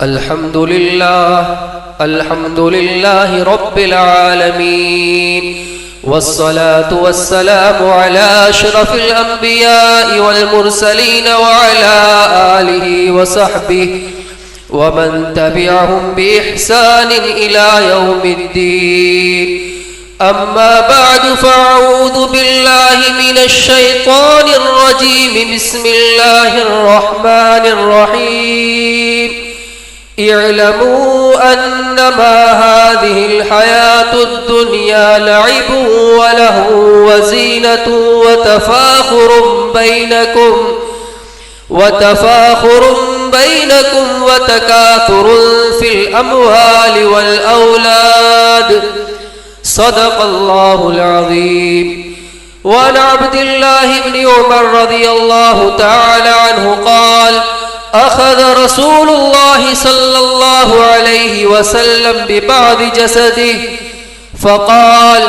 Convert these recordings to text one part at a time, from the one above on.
الحمد لله رب العالمين، والصلاة والسلام على أشرف الأنبياء والمرسلين وعلى آله وصحبه ومن تبعهم بإحسان إلى يوم الدين. أما بعد، فأعوذ بالله من الشيطان الرجيم. بسم الله الرحمن الرحيم. اعلموا أنما هذه الحياة الدنيا لعب ولهو وزينة وتفاخر بينكم وتكاثر في الأموال والأولاد. صدق الله العظيم. وعن عبد الله بن عمر رضي الله تعالى عنه قال: أخذ رسول الله صلى الله عليه وسلم ببعض جسده فقال: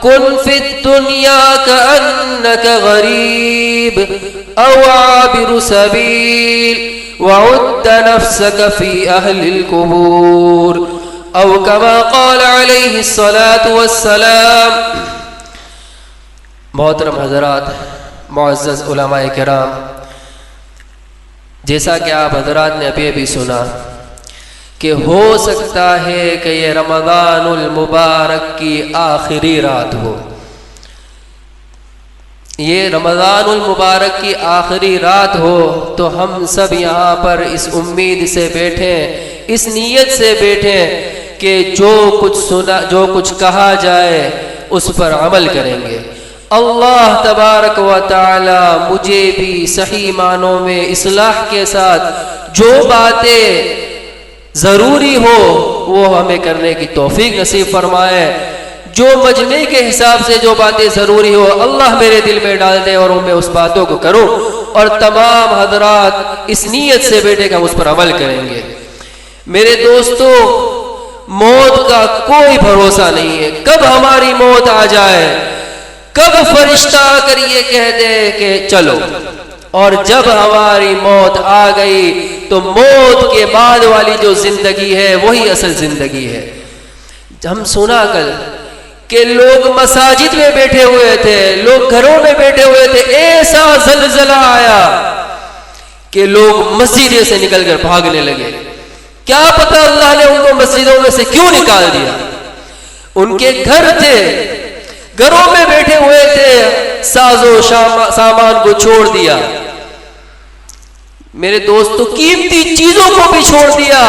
كن في الدنيا كأنك غريب أو عابر سبيل، وعد نفسك في أهل القبور، أو كما قال عليه الصلاة والسلام. محترم حضرات، معزز علماء کرام، جیسا کہ آپ حضرات نے ابھی سنا کہ ہو سکتا ہے کہ یہ رمضان المبارک کی آخری رات ہو. یہ رمضان المبارک کی آخری رات ہو تو ہم سب یہاں پر اس امید سے بیٹھیں، اس نیت سے بیٹھیں کہ جو کچھ کہا جائے اس پر عمل کریں گے. اللہ تبارک و تعالی مجھے بھی صحیح معنوں میں اصلاح کے ساتھ جو باتیں ضروری ہو وہ ہمیں کرنے کی توفیق نصیب فرمائے. جو مجمع کے حساب سے جو باتیں ضروری ہو اللہ میرے دل میں ڈال دے اور میں اس باتوں کو کروں، اور تمام حضرات اس نیت سے بیٹھے کہ ہم اس پر عمل کریں گے. میرے دوستو، موت کا کوئی بھروسہ نہیں ہے. کب ہماری موت آ جائے، کب فرشتہ آ کر یہ کہہ دے کہ چلو. اور جب ہماری موت آ گئی تو موت کے بعد والی جو زندگی ہے وہی اصل زندگی ہے. ہم سنا کل کہ لوگ مساجد میں بیٹھے ہوئے تھے، لوگ گھروں میں بیٹھے ہوئے تھے، ایسا زلزلہ آیا کہ لوگ مسجدیں سے نکل کر بھاگنے لگے. کیا پتہ اللہ نے ان کو مسجدوں میں سے کیوں نکال دیا. ان کے گھر تھے، گھروں میں بیٹھے ہوئے تھے، ساز و سامان کو چھوڑ دیا. میرے دوستو، قیمتی چیزوں کو بھی چھوڑ دیا،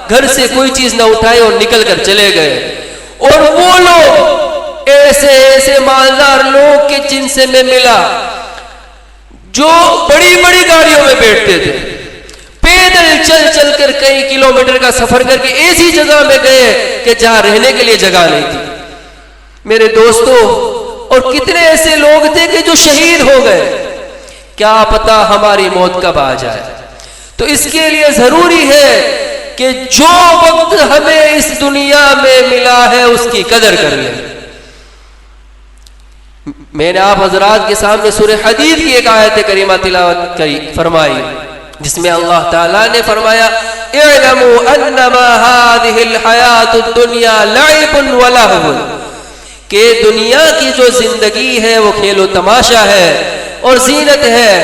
گھر سے کوئی چیز نہ اٹھائے اور نکل کر چلے گئے. اور وہ لوگ ایسے مالدار لوگ کے جن سے میں ملا جو بڑی بڑی گاڑیوں میں بیٹھتے تھے، پیدل چل کر کئی کلومیٹر کا سفر کر کے ایسی جگہ میں گئے کہ جہاں رہنے کے لیے جگہ نہیں تھی. میرے دوستو، اور کتنے ایسے لوگ تھے کہ جو شہید ہو گئے. کیا پتہ ہماری موت کب آ جائے. تو اس کے لیے ضروری ہے کہ جو وقت ہمیں اس دنیا میں ملا ہے اس کی قدر کر لیں. میں نے آپ حضرات کے سامنے سورہ حدید کی ایک آیت کریمہ تلاوت فرمائی جس میں اللہ تعالیٰ نے فرمایا: اعلموا انما هذه الحیات الدنیا لعب ولہو، کہ دنیا کی جو زندگی ہے وہ کھیل و تماشا ہے اور زینت ہے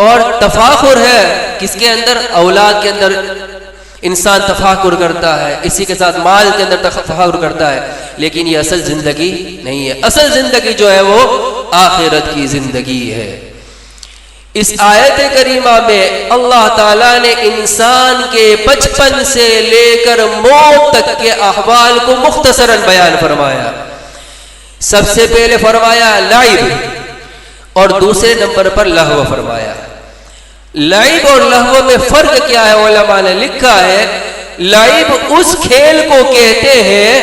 اور تفاخر ہے. کس کے اندر؟ اولاد کے اندر انسان تفاخر کرتا ہے، اسی کے ساتھ مال کے اندر تفاخر کرتا ہے، لیکن یہ اصل زندگی نہیں ہے. اصل زندگی جو ہے وہ آخرت کی زندگی ہے. اس آیت کریمہ میں اللہ تعالیٰ نے انسان کے بچپن سے لے کر موت تک کے احوال کو مختصراً بیان فرمایا. سب سے پہلے فرمایا لعب، اور دوسرے نمبر پر لہو فرمایا. لعب اور لہو میں فرق کیا ہے؟ علماء نے لکھا ہے لعب اس کھیل کو کہتے ہیں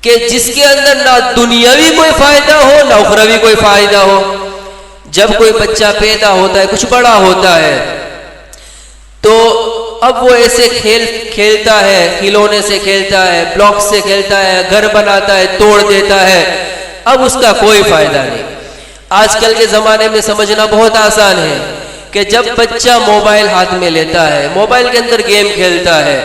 کہ جس کے اندر نہ دنیاوی کوئی فائدہ ہو نہ اخروی کوئی فائدہ ہو. جب کوئی بچہ پیدا ہوتا ہے، کچھ بڑا ہوتا ہے، تو اب وہ ایسے کھیل کھیلتا ہے، کھلونے سے کھیلتا ہے، بلاک سے کھیلتا ہے، گھر بناتا ہے، توڑ دیتا ہے. اب اس کا کوئی فائدہ نہیں. آج کل کے زمانے میں سمجھنا بہت آسان ہے کہ جب بچہ موبائل ہاتھ میں لیتا ہے، موبائل کے اندر گیم کھیلتا ہے،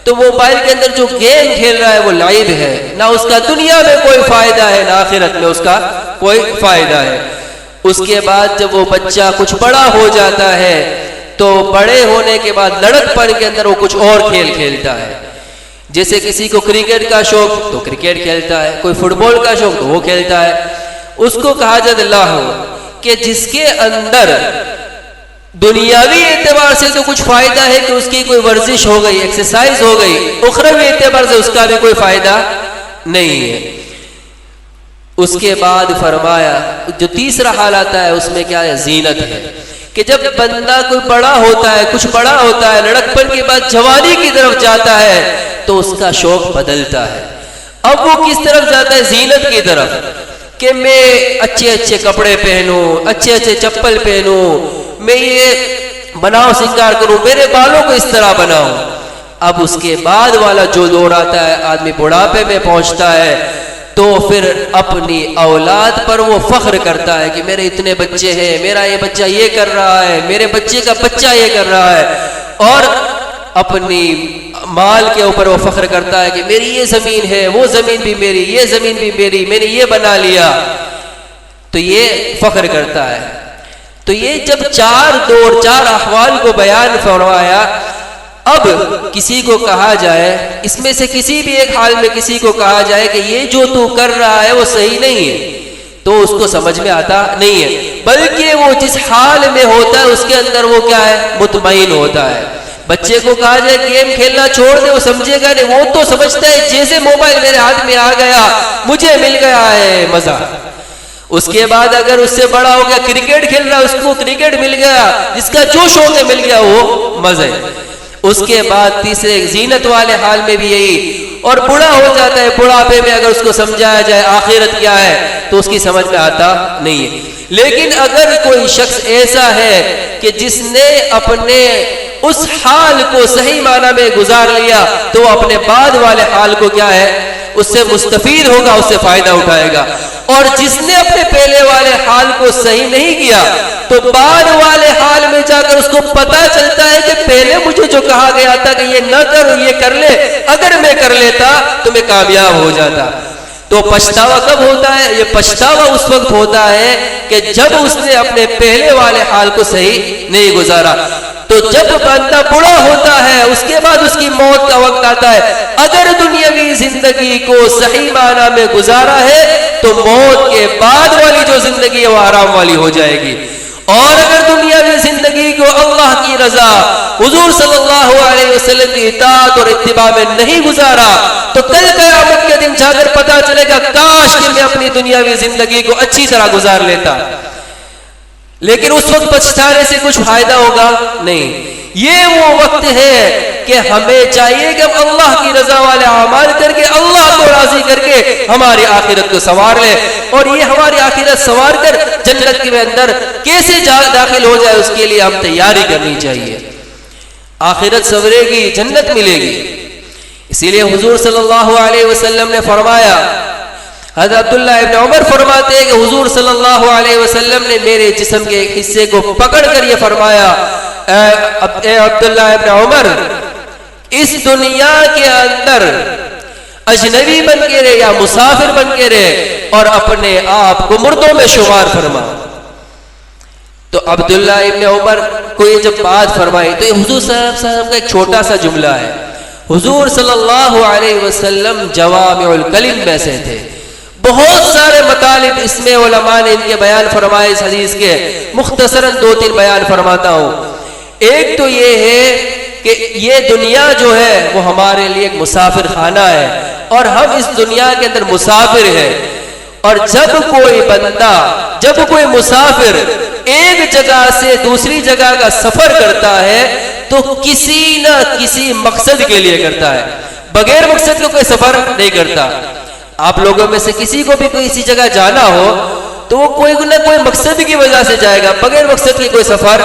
تو موبائل کے اندر جو گیم کھیل رہا ہے وہ لعب ہے، نہ اس کا دنیا میں کوئی فائدہ ہے نہ آخرت میں اس کا کوئی فائدہ ہے۔ اس کے بعد جب وہ بچہ کچھ بڑا ہو جاتا ہے تو بڑے ہونے کے بعد لڑک پن کے اندر وہ کچھ اور کھیل کھیلتا ہے، جیسے کسی کو کرکٹ کا شوق تو کرکٹ کھیلتا ہے، کوئی فٹ بال کا شوق تو وہ کھیلتا ہے۔ اس کو کہا جاتا اللہ کہ جس کے اندر دنیاوی اعتبار سے تو کچھ فائدہ ہے کہ اس کی کوئی ورزش ہو گئی، ایکسرسائز ہو گئی، اخروی اعتبار سے اس کا بھی کوئی فائدہ نہیں ہے۔ اس کے بعد فرمایا جو تیسرا حال آتا ہے اس میں کیا ہے؟ زینت ہے، کہ جب بندہ کوئی بڑا ہوتا ہے، کچھ بڑا ہوتا ہے، لڑکپن کے بعد جوانی کی طرف جاتا ہے تو اس کا شوق بدلتا ہے۔ اب وہ کس طرف جاتا ہے؟ زینت کی طرف، کہ میں اچھے اچھے کپڑے پہنوں، اچھے اچھے چپل پہنوں، میں یہ بناؤ سنگار کروں، میرے بالوں کو اس طرح بناؤں۔ اب اس کے بعد والا جو دور آتا ہے، آدمی بڑھاپے میں پہنچتا ہے تو پھر اپنی اولاد پر وہ فخر کرتا ہے کہ میرے اتنے بچے ہیں، میرا یہ بچہ یہ کر رہا ہے، میرے بچے کا بچہ یہ کر رہا ہے، اور اپنی مال کے اوپر وہ فخر کرتا ہے کہ میری یہ زمین ہے، وہ زمین بھی میری، یہ زمین بھی میری، میں نے یہ بنا لیا، تو یہ فخر کرتا ہے۔ تو یہ جب چار دور، چار احوال کو بیان فرمایا، اب کسی کو کہا جائے، اس میں سے کسی بھی ایک حال میں کسی کو کہا جائے کہ یہ جو تو کر رہا ہے وہ صحیح نہیں ہے، تو اس کو سمجھ میں آتا نہیں ہے، بلکہ وہ جس حال میں ہوتا ہے اس کے اندر وہ کیا ہے؟ مطمئن ہوتا ہے۔ بچے کو کہا جائے گیم کھیلنا چھوڑ دے، وہ سمجھے گا نہیں، وہ تو سمجھتا ہے جیسے موبائل میرے ہاتھ میں آ گیا مجھے مل گیا ہے مزہ۔ اس کے بعد اگر اس سے بڑا ہو گیا، کرکٹ کھیل رہا ہے، اس کو کرکٹ مل گیا، جس کا جو شوق ہے مل گیا، وہ مزہ ہے۔ اس کے بعد تیسرے زینت والے حال میں بھی یہی، اور بڑا ہو جاتا ہے، بڑھاپے میں اگر اس کو سمجھایا جائے آخرت کیا ہے تو اس کی سمجھ میں آتا نہیں ہے۔ لیکن اگر کوئی شخص ایسا ہے کہ جس نے اپنے اس حال کو صحیح معنی میں گزار لیا تو وہ اپنے بعد والے حال کو کیا ہے؟ اس سے مستفید ہوگا، اس سے فائدہ اٹھائے گا۔ اور جس نے اپنے پہلے والے حال کو صحیح نہیں کیا تو بعد والے حال میں جا کر اس کو پتا چلتا ہے کہ پہلے مجھے جو کہا گیا تھا کہ یہ نہ کرو، یہ کر لے، اگر میں کر لیتا تو میں کامیاب ہو جاتا۔ تو پچھتاوا کب ہوتا ہے؟ یہ پچھتاوا اس وقت ہوتا ہے کہ جب اس نے اپنے پہلے والے حال کو صحیح نہیں گزارا۔ تو جب بندہ بڑا ہوتا ہے اس کے بعد اس کی موت کا وقت آتا ہے، اگر دنیاوی زندگی کو صحیح معنی میں گزارا ہے تو موت کے بعد والی جو زندگی ہے وہ آرام والی ہو جائے گی، اور اگر دنیاوی زندگی کو اللہ کی رضا، حضور صلی اللہ علیہ وسلم کی اطاعت اور اتباع میں نہیں گزارا تو کل قیامت کے دن جا کر پتا چلے گا کاش کہ میں اپنی دنیاوی زندگی کو اچھی طرح گزار لیتا، لیکن اس وقت پچھتانے سے کچھ فائدہ ہوگا نہیں۔ یہ وہ وقت ہے کہ ہمیں چاہیے کہ ہم اللہ کی رضا والے اعمال کر کے اللہ کو راضی کر کے ہماری آخرت کو سنوار لیں، اور یہ ہماری آخرت سنوار کر جنت کے اندر کیسے داخل ہو جائے اس کے لیے ہم تیاری کرنی چاہیے۔ آخرت سنورے گی، جنت ملے گی۔ اسی لیے حضور صلی اللہ علیہ وسلم نے فرمایا، حضرت عبداللہ ابن عمر فرماتے ہیں کہ حضور صلی اللہ علیہ وسلم نے میرے جسم کے ایک حصے کو پکڑ کر یہ فرمایا، اے عبداللہ ابن عمر، اس دنیا کے اندر اجنبی بن کے رہے یا مسافر بن کے رہے اور اپنے آپ کو مردوں میں شمار فرما۔ تو عبداللہ ابن عمر کو یہ جب بات فرمائی تو یہ حضور صلی اللہ علیہ وسلم کا ایک چھوٹا سا جملہ ہے۔ حضور صلی اللہ علیہ وسلم جوامع الکلم میں سے تھے، بہت سارے مطالب اس میں علماء نے ان کے بیان فرمائے اس حدیث کے، مختصراً 2-3 بیان فرماتا ہوں۔ ایک تو یہ ہے کہ یہ دنیا جو ہے وہ ہمارے لیے ایک مسافر خانہ ہے، اور ہم اس دنیا کے اندر مسافر ہیں، اور جب کوئی بندہ، جب کوئی مسافر ایک جگہ سے دوسری جگہ کا سفر کرتا ہے تو کسی نہ کسی مقصد کے لیے کرتا ہے، بغیر مقصد کے کوئی سفر نہیں کرتا۔ آپ لوگوں میں سے کسی کو بھی کسی جگہ جانا ہو تو وہ کوئی نہ کوئی مقصد کی وجہ سے جائے گا، بغیر مقصد کے کوئی سفر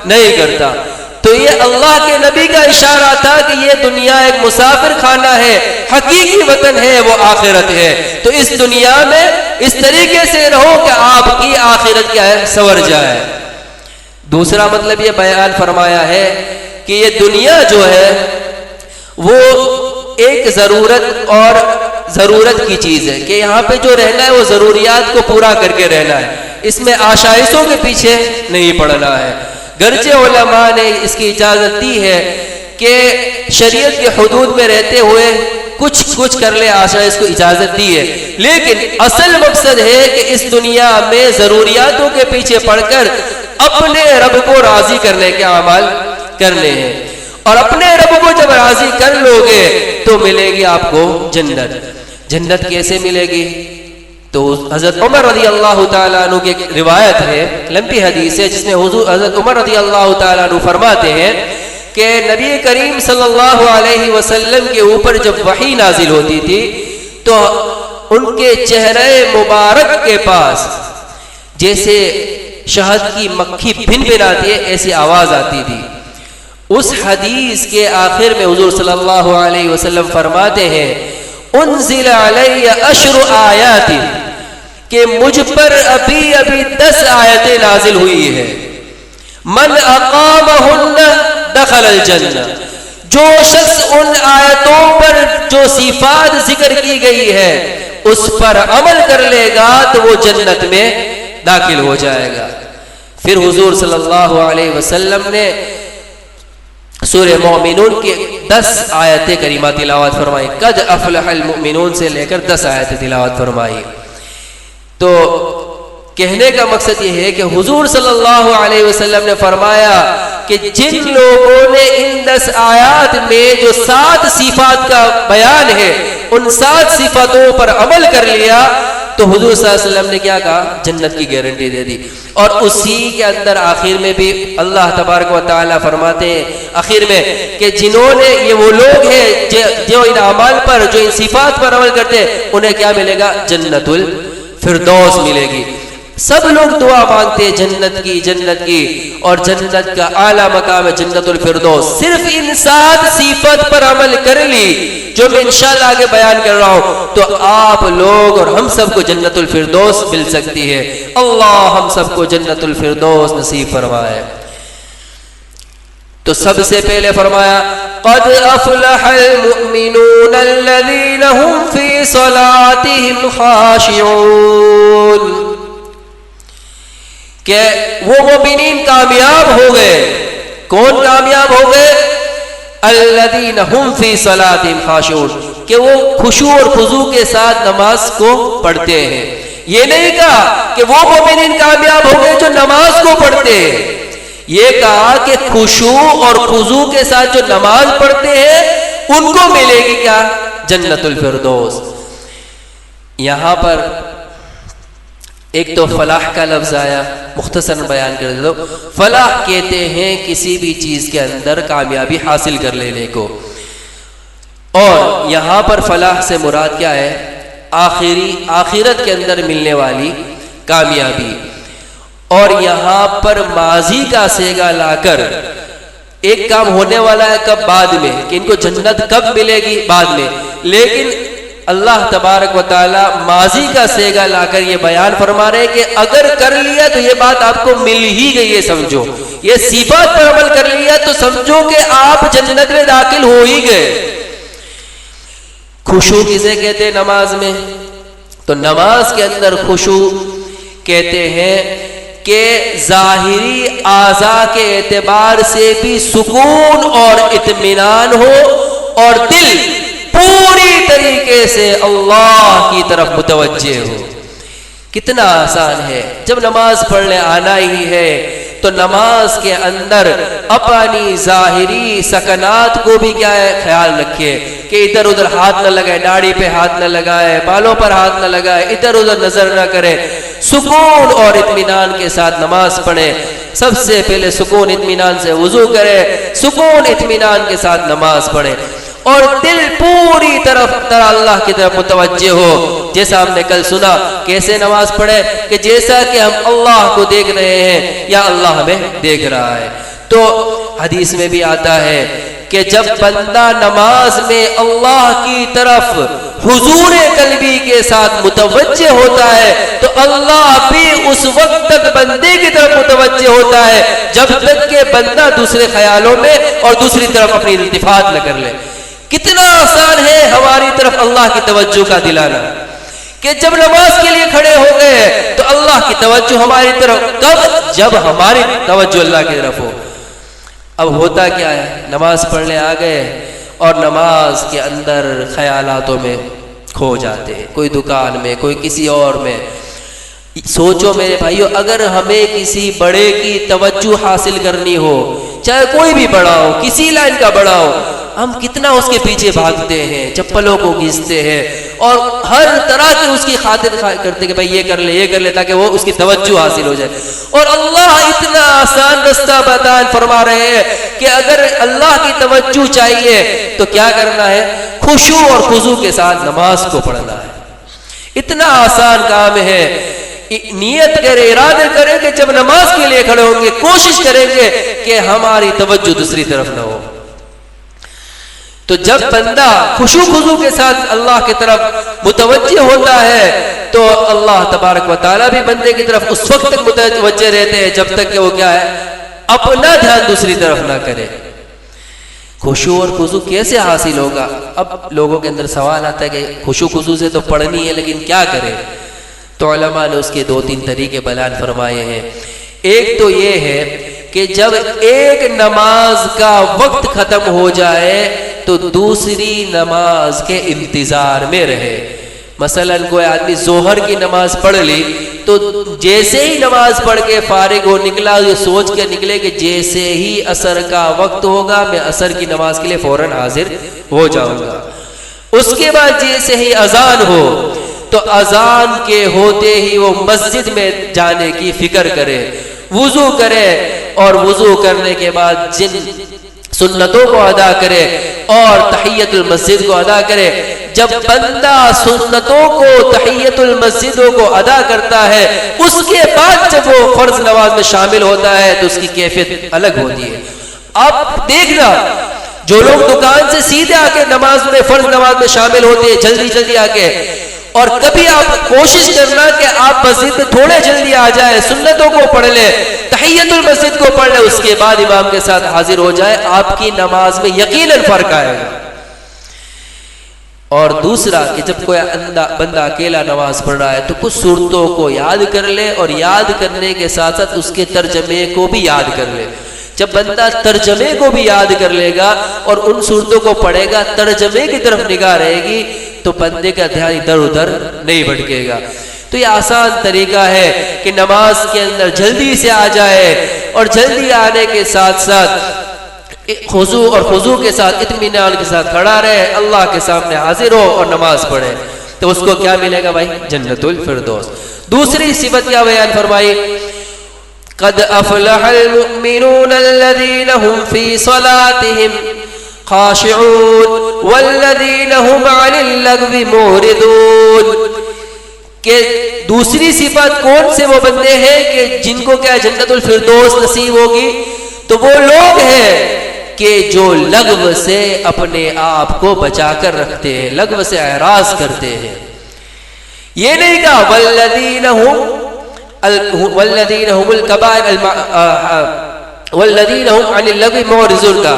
نہیں کرتا۔ تو یہ اللہ کے نبی کا اشارہ تھا کہ یہ دنیا ایک مسافر خانہ ہے، حقیقی وطن ہے وہ آخرت ہے۔ تو اس دنیا میں اس طریقے سے رہو کہ آپ کی آخرت کیا ہے؟ سنور جائے۔ دوسرا مطلب یہ بیان فرمایا ہے کہ یہ دنیا جو ہے وہ ایک ضرورت کی چیز ہے کہ یہاں پہ جو رہنا ہے وہ ضروریات کو پورا کر کے رہنا ہے، اس میں آشائشوں کے پیچھے نہیں پڑنا ہے۔ گرچہ علماء نے اس کی اجازت دی ہے کہ شریعت کے حدود میں رہتے ہوئے کچھ کر لے، آشائش کو اجازت دی ہے، لیکن اصل مقصد ہے کہ اس دنیا میں ضروریاتوں کے پیچھے پڑ کر اپنے رب کو راضی کرنے کے اعمال کرنے ہیں، اور اپنے رب کو جب راضی کر لو گے تو ملے گی آپ کو جنت۔ جنت کیسے ملے گی؟ تو حضرت عمر رضی اللہ تعالیٰ عنہ کی ایک روایت ہے، لمبی حدیث ہے، جس میں حضرت عمر رضی اللہ تعالیٰ عنہ فرماتے ہیں کہ نبی کریم صلی اللہ علیہ وسلم کے اوپر جب وحی نازل ہوتی تھی تو ان کے چہرے مبارک کے پاس جیسے شہد کی مکھی بھن بھناتی ہے ایسی آواز آتی تھی۔ اس حدیث کے آخر میں حضور صلی اللہ علیہ وسلم فرماتے ہیں انزل علی 10 آیات، کہ مجھ پر ابھی 10 آیتیں نازل ہوئی ہیں، من اقامہن دخل الجنہ، جو شخص ان آیتوں پر جو صفات ذکر کی گئی ہے اس پر عمل کر لے گا تو وہ جنت میں داخل ہو جائے گا۔ پھر حضور صلی اللہ علیہ وسلم نے سورہ مومنون کی 10 آیتیں کریمہ تلاوت فرمائی، قد افلح المؤمنون سے لے کر 10 آیتیں تلاوت فرمائی۔ تو کہنے کا مقصد یہ ہے کہ حضور صلی اللہ علیہ وسلم نے فرمایا کہ جن لوگوں نے ان 10 آیات میں جو 7 صفات کا بیان ہے ان 7 صفاتوں پر عمل کر لیا تو حضور صلی اللہ علیہ وسلم نے کیا کہا؟ جنت کی گارنٹی دے دی۔ اور اسی کے اندر آخر میں بھی اللہ تبارک و تعالیٰ فرماتے ہیں آخر میں کہ جنہوں نے، یہ وہ لوگ ہیں جو ان اعمال پر، جو ان صفات پر عمل کرتے ہیں، انہیں کیا ملے گا؟ جنت الفردوس ملے گی۔ سب لوگ دعا مانگتے ہیں جنت کی، اور جنت کا اعلیٰ مقام ہے جنت الفردوس۔ صرف ان 7 صفات پر عمل کر لی جو میں انشاءاللہ آگے بیان کر رہا ہوں تو آپ لوگ اور ہم سب کو جنت الفردوس مل سکتی ہے۔ اللہ ہم سب کو جنت الفردوس نصیب فرمائے۔ تو سب سے پہلے فرمایا قد افلح المؤمنون الذين هم في صلاتهم خاشعون، کہ وہ مومنین کامیاب ہو گئے۔ کون کامیاب ہو گئے؟ الذین هم فی صلاتهم خاشعون، کہ وہ خشوع اور خضوع کے ساتھ نماز کو پڑھتے ہیں۔ یہ نہیں کہا کہ وہ مومنین کامیاب ہو گئے جو نماز کو پڑھتے ہیں، یہ کہا کہ خشوع اور خضوع کے ساتھ جو نماز پڑھتے ہیں ان کو ملے گی کیا؟ جنت الفردوس۔ یہاں پر ایک تو فلاح کا لفظ آیا، مختصر بیان کر دو۔ فلاح کہتے ہیں کسی بھی چیز کے اندر کامیابی حاصل کر لینے کو، اور یہاں پر فلاح سے مراد کیا ہے؟ آخرت کے اندر ملنے والی کامیابی۔ اور یہاں پر ماضی کا صیغہ لا کر ایک کام ہونے والا ہے کب؟ بعد میں، کہ ان کو جنت کب ملے گی؟ بعد میں، لیکن اللہ تبارک و تعالی ماضی کا صیغہ لا کر یہ بیان فرما رہے کہ اگر کر لیا تو یہ بات آپ کو مل ہی گئی ہے، سمجھو یہ صفات پر عمل کر لیا تو سمجھو کہ آپ جنت میں داخل ہو ہی گئے۔ خشوع کسے کہتے ہیں نماز میں؟ تو نماز کے اندر خشوع کہتے ہیں کہ ظاہری اعضاء کے اعتبار سے بھی سکون اور اطمینان ہو اور دل پوری طریقے سے اللہ کی طرف متوجہ ہو۔ کتنا آسان ہے، جب نماز پڑھنے آنا ہی ہے تو نماز کے اندر اپنی ظاہری سکنات کو بھی کیا ہے؟ خیال رکھے کہ ادھر ادھر ہاتھ نہ لگائے، داڑھی پہ ہاتھ نہ لگائے، بالوں پر ہاتھ نہ لگائے، ادھر ادھر نظر نہ کرے، سکون اور اطمینان کے ساتھ نماز پڑھے۔ سب سے پہلے سکون اطمینان سے وضو کرے، سکون اطمینان کے ساتھ نماز پڑھے، اور دل پوری طرح اللہ کی طرف متوجہ ہو۔ جیسا ہم نے کل سنا کیسے نماز پڑھے کہ جیسا کہ ہم اللہ کو دیکھ رہے ہیں یا اللہ ہمیں دیکھ رہا ہے۔ تو حدیث میں بھی آتا ہے کہ جب بندہ نماز میں اللہ کی طرف حضور قلبی کے ساتھ متوجہ ہوتا ہے تو اللہ بھی اس وقت تک بندے کی طرف متوجہ ہوتا ہے جب تک کہ بندہ دوسرے خیالوں میں اور دوسری طرف اپنی التفات نہ کر لے۔ کتنا آسان ہے ہماری طرف اللہ کی توجہ کا دلانا کہ جب نماز کے لیے کھڑے ہو گئے تو اللہ کی توجہ ہماری طرف، کب؟ جب ہماری توجہ اللہ کی طرف ہو۔ اب ہوتا کیا ہے، نماز پڑھنے آ گئے اور نماز کے اندر خیالاتوں میں کھو جاتے ہیں، کوئی دکان میں، کوئی کسی اور میں۔ سوچو میرے بھائیو، اگر ہمیں کسی بڑے کی توجہ حاصل کرنی ہو، چاہے کوئی بھی بڑا ہو، کسی لائن کا بڑا ہو، ہم کتنا اس کے پیچھے بھاگتے ہیں، چپلوں کو گھستے ہیں اور ہر طرح کی اس کی خاطر کرتے کہ بھائی یہ کر لے، یہ کر لے، تاکہ وہ اس کی توجہ حاصل ہو جائے۔ اور اللہ اتنا آسان رستہ بیان فرما رہے ہیں کہ اگر اللہ کی توجہ چاہیے تو کیا کرنا ہے؟ خشوع اور خضوع کے ساتھ نماز کو پڑھنا ہے۔ اتنا آسان کام ہے۔ نیت کرے، ارادہ کرے کہ جب نماز کے لیے کھڑے ہوں گے کوشش کریں گے کہ ہماری توجہ دوسری طرف نہ ہو۔ تو جب بندہ خشوع خضوع کے ساتھ اللہ کی طرف متوجہ ہوتا ہے تو اللہ تبارک و تعالیٰ بھی بندے کی طرف اس وقت تک متوجہ رہتے ہیں جب تک کہ وہ کیا ہے، اپنا دھیان دوسری طرف نہ کرے۔ خشوع اور خضوع کیسے حاصل ہوگا؟ اب لوگوں کے اندر سوال آتا ہے کہ خشوع خضوع سے تو پڑھنی ہے لیکن کیا کرے؟ تو علماء نے اس کے 2-3 طریقے بیان فرمائے ہیں۔ ایک تو یہ ہے کہ جب ایک نماز کا وقت ختم ہو جائے تو دوسری نماز کے انتظار میں رہے۔ مثلا کوئی آدمی ظہر کی نماز پڑھ لی تو جیسے ہی نماز پڑھ کے فارغ ہو نکلا، یہ سوچ کے نکلے کہ جیسے ہی عصر کا وقت ہوگا میں عصر کی نماز کے لیے فوراً حاضر ہو جاؤں گا۔ اس کے بعد جیسے ہی اذان ہو تو اذان کے ہوتے ہی وہ مسجد میں جانے کی فکر کرے، وضو کرے اور وضو کرنے کے بعد جن سنتوں کو ادا کرے اور تحیت المسجد کو ادا کرے۔ جب بندہ سنتوں کو، تحیت المسجدوں کو ادا کرتا ہے، اس کے بعد جب وہ فرض نماز میں شامل ہوتا ہے تو اس کی کیفیت الگ ہوتی ہے۔ اب دیکھنا، جو لوگ دکان سے سیدھے آ کے نماز میں، فرض نماز میں شامل ہوتے ہیں جلدی جلدی آ کے، اور کبھی آپ کوشش کرنا کہ آپ مسجد میں تھوڑے جلدی آ جائیں، سنتوں کو پڑھ لیں، تحیت المسجد کو پڑھ لیں، اس کے بعد امام کے ساتھ حاضر ہو جائے، آپ کی نماز میں یقیناً فرق آئے گا۔ اور دوسرا کہ جب کوئی بندہ اکیلا نماز پڑھ رہا ہے تو کچھ صورتوں کو یاد کر لے اور یاد کرنے کے ساتھ ساتھ اس کے ترجمے کو بھی یاد کر لے۔ جب بندہ ترجمے کو بھی یاد کر لے گا اور ان صورتوں کو پڑھے گا، ترجمے کی طرف نگاہ رہے گی تو بندے کا دھیان ادھر ادھر نہیں بھٹکے گا۔ تو یہ آسان طریقہ ہے کہ نماز کے اندر جلدی سے آ جائے اور جلدی آنے کے ساتھ ساتھ خضوع اور خضوع کے ساتھ اطمینان کے ساتھ کھڑا رہے، اللہ کے سامنے حاضر ہو اور نماز پڑھے، تو اس کو کیا ملے گا بھائی؟ جنت الفردوس۔ دوسری صفت کیا بیان فرمائی؟ قد افلح المؤمنون الذين هم في صلاتهم خاشعون والذين هم عن اللغو معرضون۔ کہ دوسری صفت کون سے وہ بندے ہیں کہ جن کو کیا جنت الفردوس نصیب ہوگی؟ تو وہ لوگ ہیں کہ جو لغو سے اپنے آپ کو بچا کر رکھتے ہیں، لغو سے اعراض کرتے ہیں۔ یہ نہیں کہا والذین هم الکبائر والذین هم عن اللغو معرضون کا،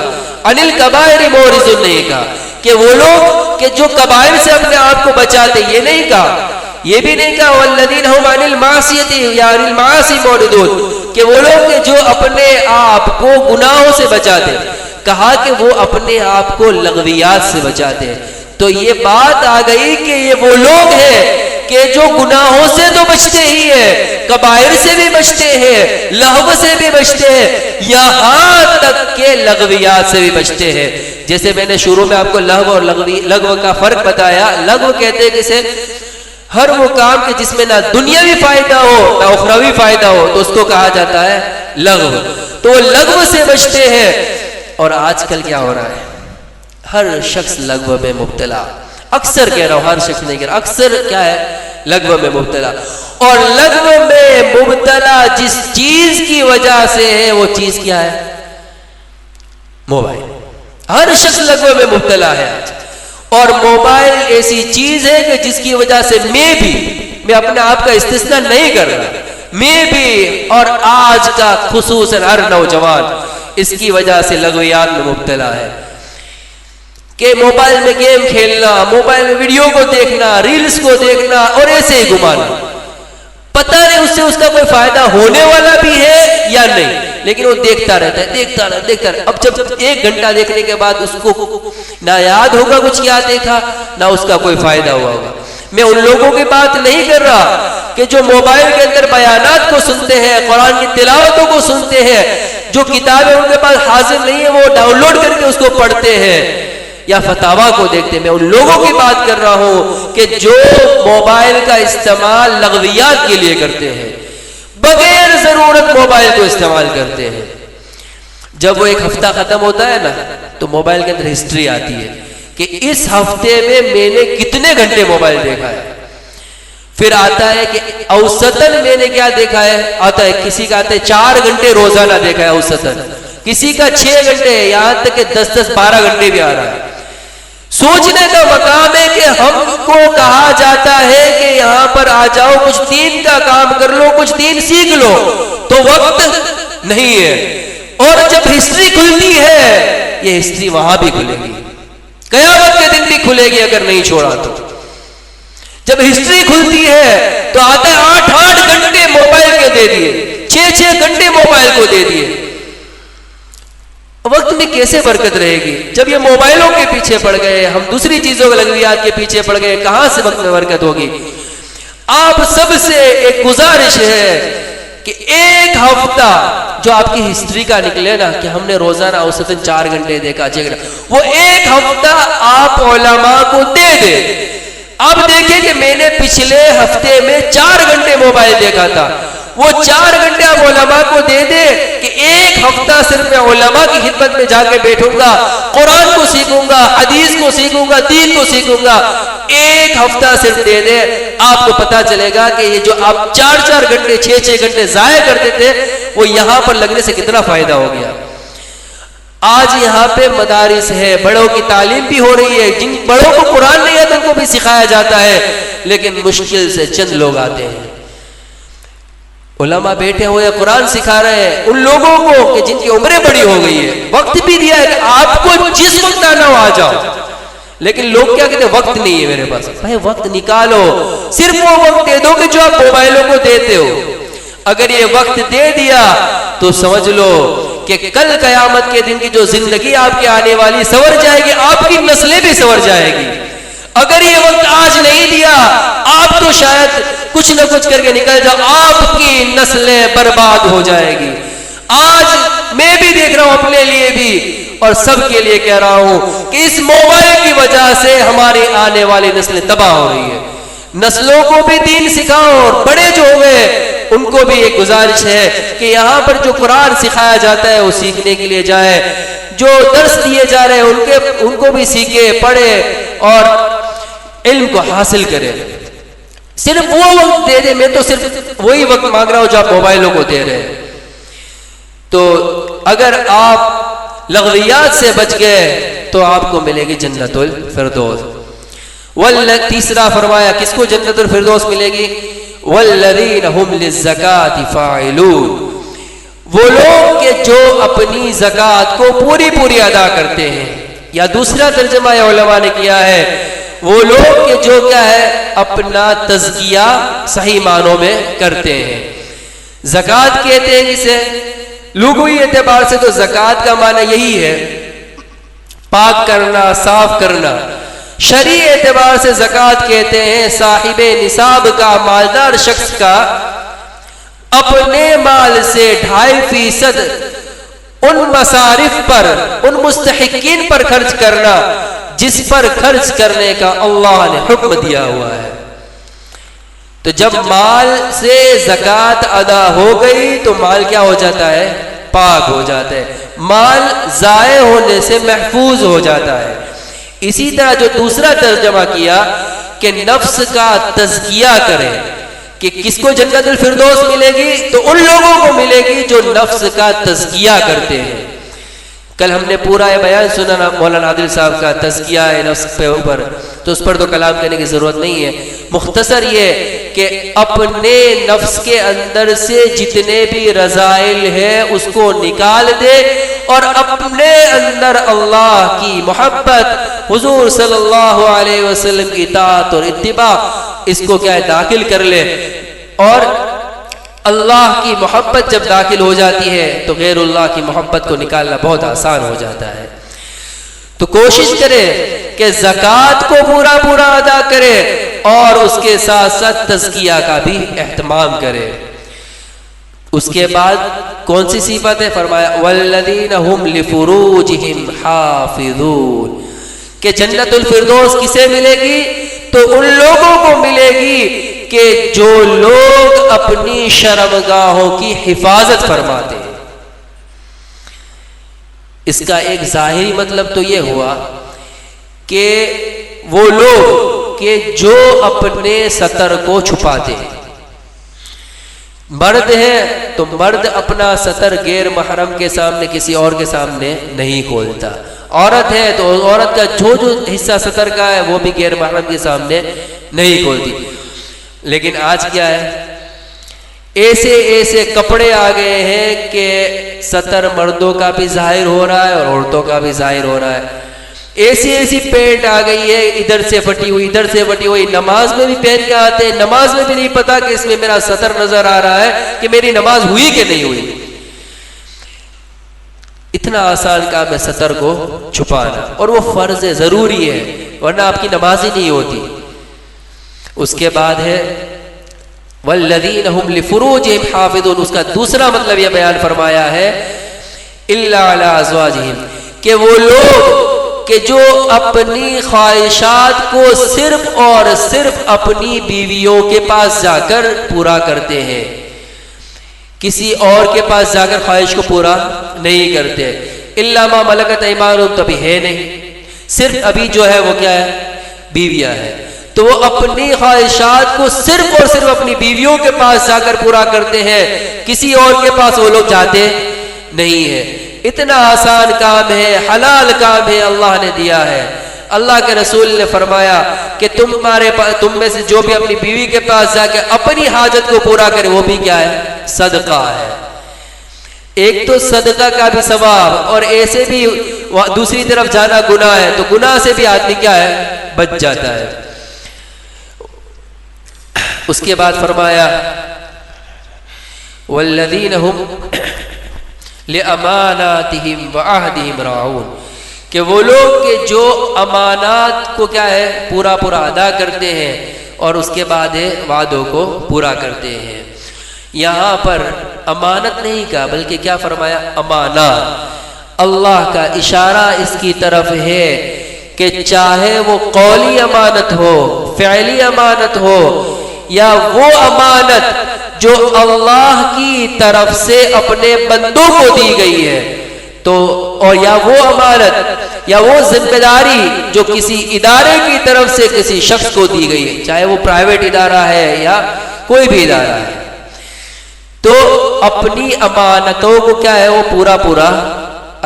عن الکبائر معرضون نہیں کہا کہ وہ لوگ کہ جو کبائر سے اپنے آپ کو بچاتے، یہ نہیں کہا۔ یہ بھی نہیں کہا والذین هم عن المعصیۃ یا عن المعاصی معرضون کہ وہ لوگ کہ جو اپنے آپ کو گناہوں سے بچاتے، کہا کہ وہ اپنے آپ کو لغویات سے بچاتے ہیں۔ تو یہ بات آ گئی کہ یہ وہ لوگ ہیں کہ جو گناہوں سے تو بچتے ہی ہیں، کبائر سے بھی بچتے ہیں، لغو سے بھی بچتے ہیں، یہاں تک کہ لغویات سے بھی بچتے ہیں۔ جیسے میں نے شروع میں آپ کو لغو اور لغو کا فرق بتایا۔ لغو کہتے ہیں کسے؟ ہر وہ کام کہ جس میں نہ دنیاوی فائدہ ہو نہ اخروی فائدہ ہو تو اس کو کہا جاتا ہے لغو۔ تو وہ لغو سے بچتے ہیں۔ اور آج کل کیا ہو رہا ہے؟ ہر شخص لغو میں مبتلا، اکثر کہہ رہا ہوں، ہر شخص نہیں کہہ رہا، اکثر کیا ہے؟ لغو میں مبتلا۔ اور لغو میں مبتلا جس چیز کی وجہ سے ہے وہ چیز کیا ہے؟ موبائل۔ ہر شخص لغو میں مبتلا ہے آج. اور موبائل ایسی چیز ہے کہ جس کی وجہ سے میں اپنے آپ کا استثناء نہیں کر رہا، میں بھی اور آج کا خصوصاً ہر نوجوان اس کی وجہ سے لغویات میں مبتلا ہے کہ موبائل میں گیم کھیلنا، موبائل میں ویڈیو کو دیکھنا، ریلز کو دیکھنا اور ایسے ہی گھمانا. پتہ نہیں اس سے اس کا کوئی فائدہ ہونے والا بھی ہے یا نہیں، لیکن وہ دیکھتا رہتا ہے. اب جب 1 گھنٹہ دیکھنے کے بعد اس کو نہ یاد ہوگا کچھ کیا دیکھا، نہ اس کا کوئی فائدہ ہوا ہوگا. میں ان لوگوں کی بات نہیں کر رہا کہ جو موبائل کے اندر بیانات کو سنتے ہیں، قرآن کی تلاوتوں کو سنتے ہیں، جو کتابیں ان کے پاس حاضر نہیں ہیں وہ ڈاؤن لوڈ کر کے اس کو پڑھتے ہیں یا فتاوا کو دیکھتے ہیں. میں ان لوگوں کی بات کر رہا ہوں کہ جو موبائل کا استعمال لغویات کے لیے کرتے ہیں، بغیر ضرورت موبائل کو استعمال کرتے ہیں. جب وہ ایک ہفتہ ختم ہوتا ہے نا تو موبائل کے اندر ہسٹری آتی ہے کہ اس ہفتے میں نے کتنے گھنٹے موبائل دیکھا ہے. پھر آتا ہے کہ اوسطاً میں نے کیا دیکھا ہے، آتا ہے کسی کا آتا ہے 4 گھنٹے روزانہ دیکھا ہے اوسطاً، کسی کا 6 گھنٹے، یہاں تک کہ 10-12 گھنٹے بھی آ رہا ہے. سوچنے کا مقام ہے کہ ہم کو کہا جاتا ہے کہ یہاں پر آ جاؤ، کچھ دین کا کام کر لو، کچھ دین سیکھ لو، تو وقت نہیں ہے. اور جب ہسٹری کھلتی ہے، یہ ہسٹری وہاں بھی کھلے گی، قیامت کے دن بھی کھلے گی اگر نہیں چھوڑا تو. جب ہسٹری کھلتی ہے تو آتا ہے 8-8 گھنٹے موبائل کے دے دیے، 6-6 گھنٹے موبائل کو دے دیے. وقت میں کیسے برکت رہے گی جب یہ موبائلوں کے پیچھے پڑ گئے، ہم دوسری چیزوں کے لغویات کے پیچھے پڑ گئے؟ کہاں سے وقت میں برکت ہوگی؟ آپ سب سے ایک گزارش ہے کہ 1 ہفتہ جو آپ کی ہسٹری کا نکلے نا کہ ہم نے روزانہ اوسطاً 4 گھنٹے دیکھا، وہ 1 ہفتہ آپ علماء کو دے دیں. اب دیکھیں کہ میں نے پچھلے ہفتے میں 4 گھنٹے موبائل دیکھا تھا، وہ 4 گھنٹے آپ علماء کو دے دے کہ 1 ہفتہ صرف میں علماء کی خدمت میں جا کے بیٹھوں گا، قرآن کو سیکھوں گا، حدیث کو سیکھوں گا، دین کو سیکھوں گا. 1 ہفتہ صرف دے دے، آپ کو پتا چلے گا کہ یہ جو آپ 4-4 گھنٹے 6-6 گھنٹے ضائع کرتے تھے وہ یہاں پر لگنے سے کتنا فائدہ ہو گیا. آج یہاں پہ مدارس ہے، بڑوں کی تعلیم بھی ہو رہی ہے، جن بڑوں کو قرآن نہیں آتا ان کو بھی سکھایا جاتا ہے، لیکن مشکل سے چند لوگ آتے ہیں. علماء بیٹھے ہوئے قرآن سکھا رہے ہیں ان لوگوں کو کہ جن کی عمریں بڑی ہو گئی ہے، وقت بھی دیا ہے کہ آپ کو جس وقت آنا ہو آ جاؤ، لیکن لوگ کیا کہتے ہیں وقت نہیں ہے میرے پاس. بھائی وقت نکالو، صرف وہ وقت دے دو کہ جو آپ موبائلوں کو دیتے ہو. اگر یہ وقت دے دیا تو سمجھ لو کہ کل قیامت کے دن کی جو زندگی آپ کی آنے والی سنور جائے گی، آپ کی نسلیں بھی سنور جائے گی. اگر یہ وقت آج نہیں دیا، آپ تو شاید کچھ نہ کچھ کر کے نکل جاؤ، آپ کی نسلیں برباد ہو جائے گی. آج میں بھی دیکھ رہا ہوں اپنے لیے بھی اور سب کے لیے کہہ رہا ہوں کہ اس موبائل کی وجہ سے ہماری آنے والی نسلیں تباہ ہو رہی ہے. نسلوں کو بھی دین سکھاؤ اور بڑے جو ہوئے ان کو بھی ایک گزارش ہے کہ یہاں پر جو قرآن سکھایا جاتا ہے وہ سیکھنے کے لیے جائے، جو درس دیے جا رہے ہیں ان کو بھی سیکھے، پڑھے اور علم کو حاصل کرے. صرف وہ وقت دے دے، میں تو صرف وہی وقت مانگ رہا ہوں جو آپ موبائلوں کو دے رہے ہیں. تو اگر آپ لغویات سے بچ گئے تو آپ کو ملے گی جنت الفردوس. تیسرا فرمایا کس کو جنت الفردوس ملے گی؟ والذین ہم للزکاة فاعلون، وہ لوگ کہ جو اپنی زکوٰۃ کو پوری ادا کرتے ہیں. یا دوسرا ترجمہ علماء نے کیا ہے وہ لوگ کہ جو کیا ہے اپنا تزکیہ صحیح معنوں میں کرتے ہیں. زکوٰۃ کہتے ہیں جسے لغوی اعتبار سے، تو زکوٰۃ کا معنی یہی ہے پاک کرنا، صاف کرنا. شرعی اعتبار سے زکوٰۃ کہتے ہیں صاحب نصاب کا، مالدار شخص کا اپنے مال سے 2.5% ان مصارف پر، ان مستحقین پر خرچ کرنا جس پر خرچ کرنے کا اللہ نے حکم دیا ہوا ہے. تو جب مال سے زکوٰۃ ادا ہو گئی تو مال کیا ہو جاتا ہے؟ پاک ہو جاتا ہے، مال ضائع ہونے سے محفوظ ہو جاتا ہے. اسی طرح جو دوسرا ترجمہ کیا کہ نفس کا تزکیہ کرے، کہ کس کو جنت الفردوس ملے گی؟ تو ان لوگوں کو ملے گی جو نفس کا تزکیہ کرتے ہیں. کل ہم نے پورا یہ بیان سنا مولانا عادل صاحب کا تزکیہ نفس پہ اوپر، تو اس پر تو کلام کرنے کی ضرورت نہیں ہے. مختصر یہ کہ اپنے نفس کے اندر سے جتنے بھی رذائل ہیں اس کو نکال دے اور اپنے اندر اللہ کی محبت، حضور صلی اللہ علیہ وسلم کی اطاعت اور اتباع، اس کو کیا ہے داخل کر لے. اور اللہ کی محبت جب داخل ہو جاتی ہے تو غیر اللہ کی محبت کو نکالنا بہت آسان ہو جاتا ہے. تو کوشش کرے کہ زکوٰۃ کو پورا پورا ادا کرے اور اس کے ساتھ ساتھ تزکیہ کا بھی اہتمام کرے. اس کے بعد کون سی صفت ہے؟ فرمایا والذین هم لفروجہم حافظون، کہ جنت الفردوس کسے ملے گی؟ تو ان لوگوں کو ملے گی کہ جو لوگ اپنی شرمگاہوں کی حفاظت فرماتے ہیں. اس کا ایک ظاہری مطلب تو یہ ہوا کہ وہ لوگ کہ جو اپنے سطر کو چھپاتے ہیں. مرد ہے تو مرد اپنا سطر غیر محرم کے سامنے کسی اور کے سامنے نہیں کھولتا. عورت ہے تو عورت کا جو حصہ سطر کا ہے وہ بھی غیر محرم کے سامنے نہیں کھولتی. لیکن آج کیا ہے؟ ایسے ایسے کپڑے آ گئے ہیں کہ سطر مردوں کا بھی ظاہر ہو رہا ہے اور عورتوں کا بھی ظاہر ہو رہا ہے. ایسی ایسی پینٹ آ گئی ہے ادھر سے پھٹی ہوئی ادھر سے پھٹی ہوئی، نماز میں بھی پہن کے آتے ہیں، نماز میں بھی نہیں پتا کہ اس میں میرا سطر نظر آ رہا ہے کہ میری نماز ہوئی کہ نہیں ہوئی. اتنا آسان کام ہے سطر کو چھپانا، اور وہ فرض ہے، ضروری ہے، ورنہ آپ کی نماز ہی نہیں ہوتی. اس کے بعد ہے والذین هم لفروجہم حافظون. اس کا دوسرا مطلب یہ بیان فرمایا ہے الا علی ازواجہم، کہ وہ لوگ کہ جو اپنی خواہشات کو صرف اور صرف اپنی بیویوں کے پاس جا کر پورا کرتے ہیں، کسی اور کے پاس جا کر خواہش کو پورا نہیں کرتے. الا ما ملکت ایمانہم، تو ابھی ہے نہیں، صرف ابھی جو ہے وہ کیا ہے؟ بیویاں ہے. تو وہ اپنی خواہشات کو صرف اور صرف اپنی بیویوں کے پاس جا کر پورا کرتے ہیں، کسی اور کے پاس وہ لوگ جاتے نہیں ہیں. اتنا آسان کام ہے، حلال کام ہے، اللہ نے دیا ہے. اللہ کے رسول نے فرمایا کہ تم میں سے جو بھی اپنی بیوی کے پاس جا کے اپنی حاجت کو پورا کرے وہ بھی کیا ہے؟ صدقہ ہے. ایک تو صدقہ کا بھی ثواب، اور ایسے بھی دوسری طرف جانا گناہ ہے، تو گناہ سے بھی آدمی کیا ہے؟ بچ جاتا ہے. اس کے بعد فرمایا والذین هم لأماناتہم وعہدہم راعون، کہ وہ لوگ کہ جو امانات کو کیا ہے؟ پورا پورا ادا کرتے ہیں اور اس کے بعد وعدوں کو پورا کرتے ہیں. یہاں پر امانت نہیں کہا بلکہ کیا فرمایا؟ امانات. اللہ کا اشارہ اس کی طرف ہے کہ چاہے وہ قولی امانت ہو، فعلی امانت ہو، یا وہ امانت جو اللہ کی طرف سے اپنے بندوں کو دی گئی ہے، تو اور یا وہ امانت یا وہ ذمہ داری جو کسی ادارے کی طرف سے کسی شخص کو دی گئی ہے، چاہے وہ پرائیویٹ ادارہ ہے یا کوئی بھی ادارہ ہے، تو اپنی امانتوں کو کیا ہے؟ وہ پورا پورا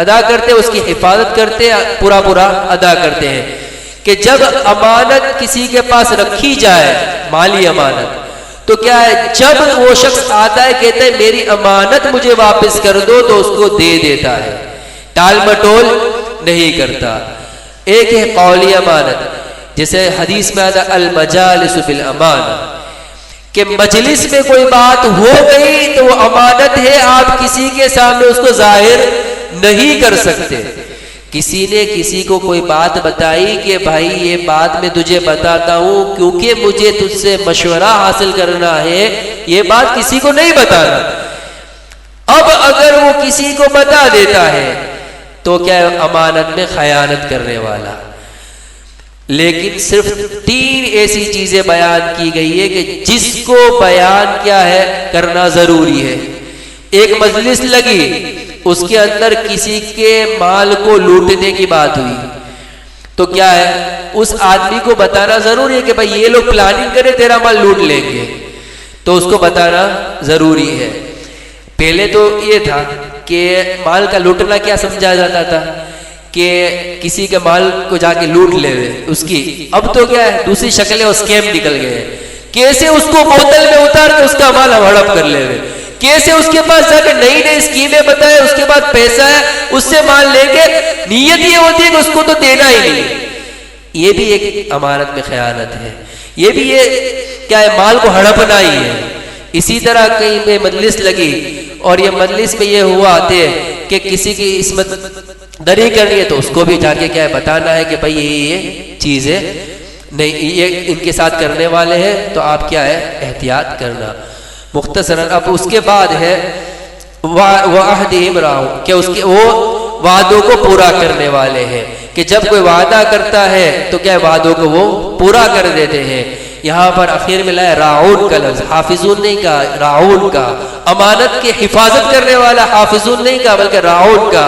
ادا کرتے، اس کی حفاظت کرتے، پورا پورا ادا کرتے ہیں. کہ جب امانت کسی کے پاس رکھی جائے، مالی امانت، تو کیا ہے؟ جب وہ شخص آتا ہے کہتا ہے میری امانت مجھے واپس کر دو، تو اس کو دے دیتا ہے، ٹال مٹول نہیں کرتا. ایک ہے قولی امانت، جیسے حدیث میں آتا المجالس بالامانہ، کہ مجلس میں کوئی بات ہو گئی تو وہ امانت ہے، آپ کسی کے سامنے اس کو ظاہر نہیں کر سکتے. کسی نے کسی کو کوئی بات بتائی کہ بھائی یہ بات میں تجھے بتاتا ہوں کیونکہ مجھے تجھ سے مشورہ حاصل کرنا ہے، یہ بات کسی کو نہیں بتانا. اب اگر وہ کسی کو بتا دیتا ہے تو کیا ہے؟ امانت میں خیانت کرنے والا. لیکن صرف 3 ایسی چیزیں بیان کی گئی ہے کہ جس کو بیان کیا ہے؟ کرنا ضروری ہے. ایک مجلس لگی، اس کے اندر کسی کے مال کو لوٹنے کی بات ہوئی، تو کیا ہے؟ اس آدمی کو بتانا ضروری ہے کہ بھائی یہ لوگ پلاننگ کرے تیرا مال لوٹ لیں گے، تو اس کو بتانا ضروری ہے. پہلے تو یہ تھا کہ مال کا لوٹنا کیا سمجھا جاتا تھا کہ کسی کے مال کو جا کے لوٹ لے اس کی. اب تو کیا ہے دوسری شکلیں اور اسکیم نکل گئے ہیں. کیسے اس کو بوتل میں اتار کے اس کا مال ہڑپ کر لے, کیسے اس کے پاس جا کے نئی نئی اسکیمیں بتائے, اس کے بعد پیسہ ہے اس سے مال لے کے نیت یہ ہوتی ہے کہ اس کو تو دینا ہی نہیں. یہ بھی ایک امانت میں خیانت ہے, یہ بھی یہ کیا ہے مال کو ہڑپنا ہی ہے. اسی طرح کہیں پہ مجلس لگی اور یہ مجلس میں یہ ہوا آتے کہ کسی کی عصمت دری کرنی ہے تو اس کو بھی جا کے کیا ہے بتانا ہے کہ بھائی یہ چیز ہے نہیں, یہ ان کے ساتھ کرنے والے ہیں تو آپ کیا ہے احتیاط کرنا. مختصراً اب اس کے بعد ہے وعہدہم راعون, کہ اس کے وہ وعدوں کو پورا کرنے والے ہیں, کہ جب کوئی وعدہ کرتا ہے تو کیا وعدوں کو وہ پورا کر دیتے ہیں. یہاں پر اخیر میں لایا راعون کا لفظ, حافظون نہیں کہا, راعون کا, امانت کی حفاظت کرنے والا, حافظون نہیں کہا بلکہ راعون کا.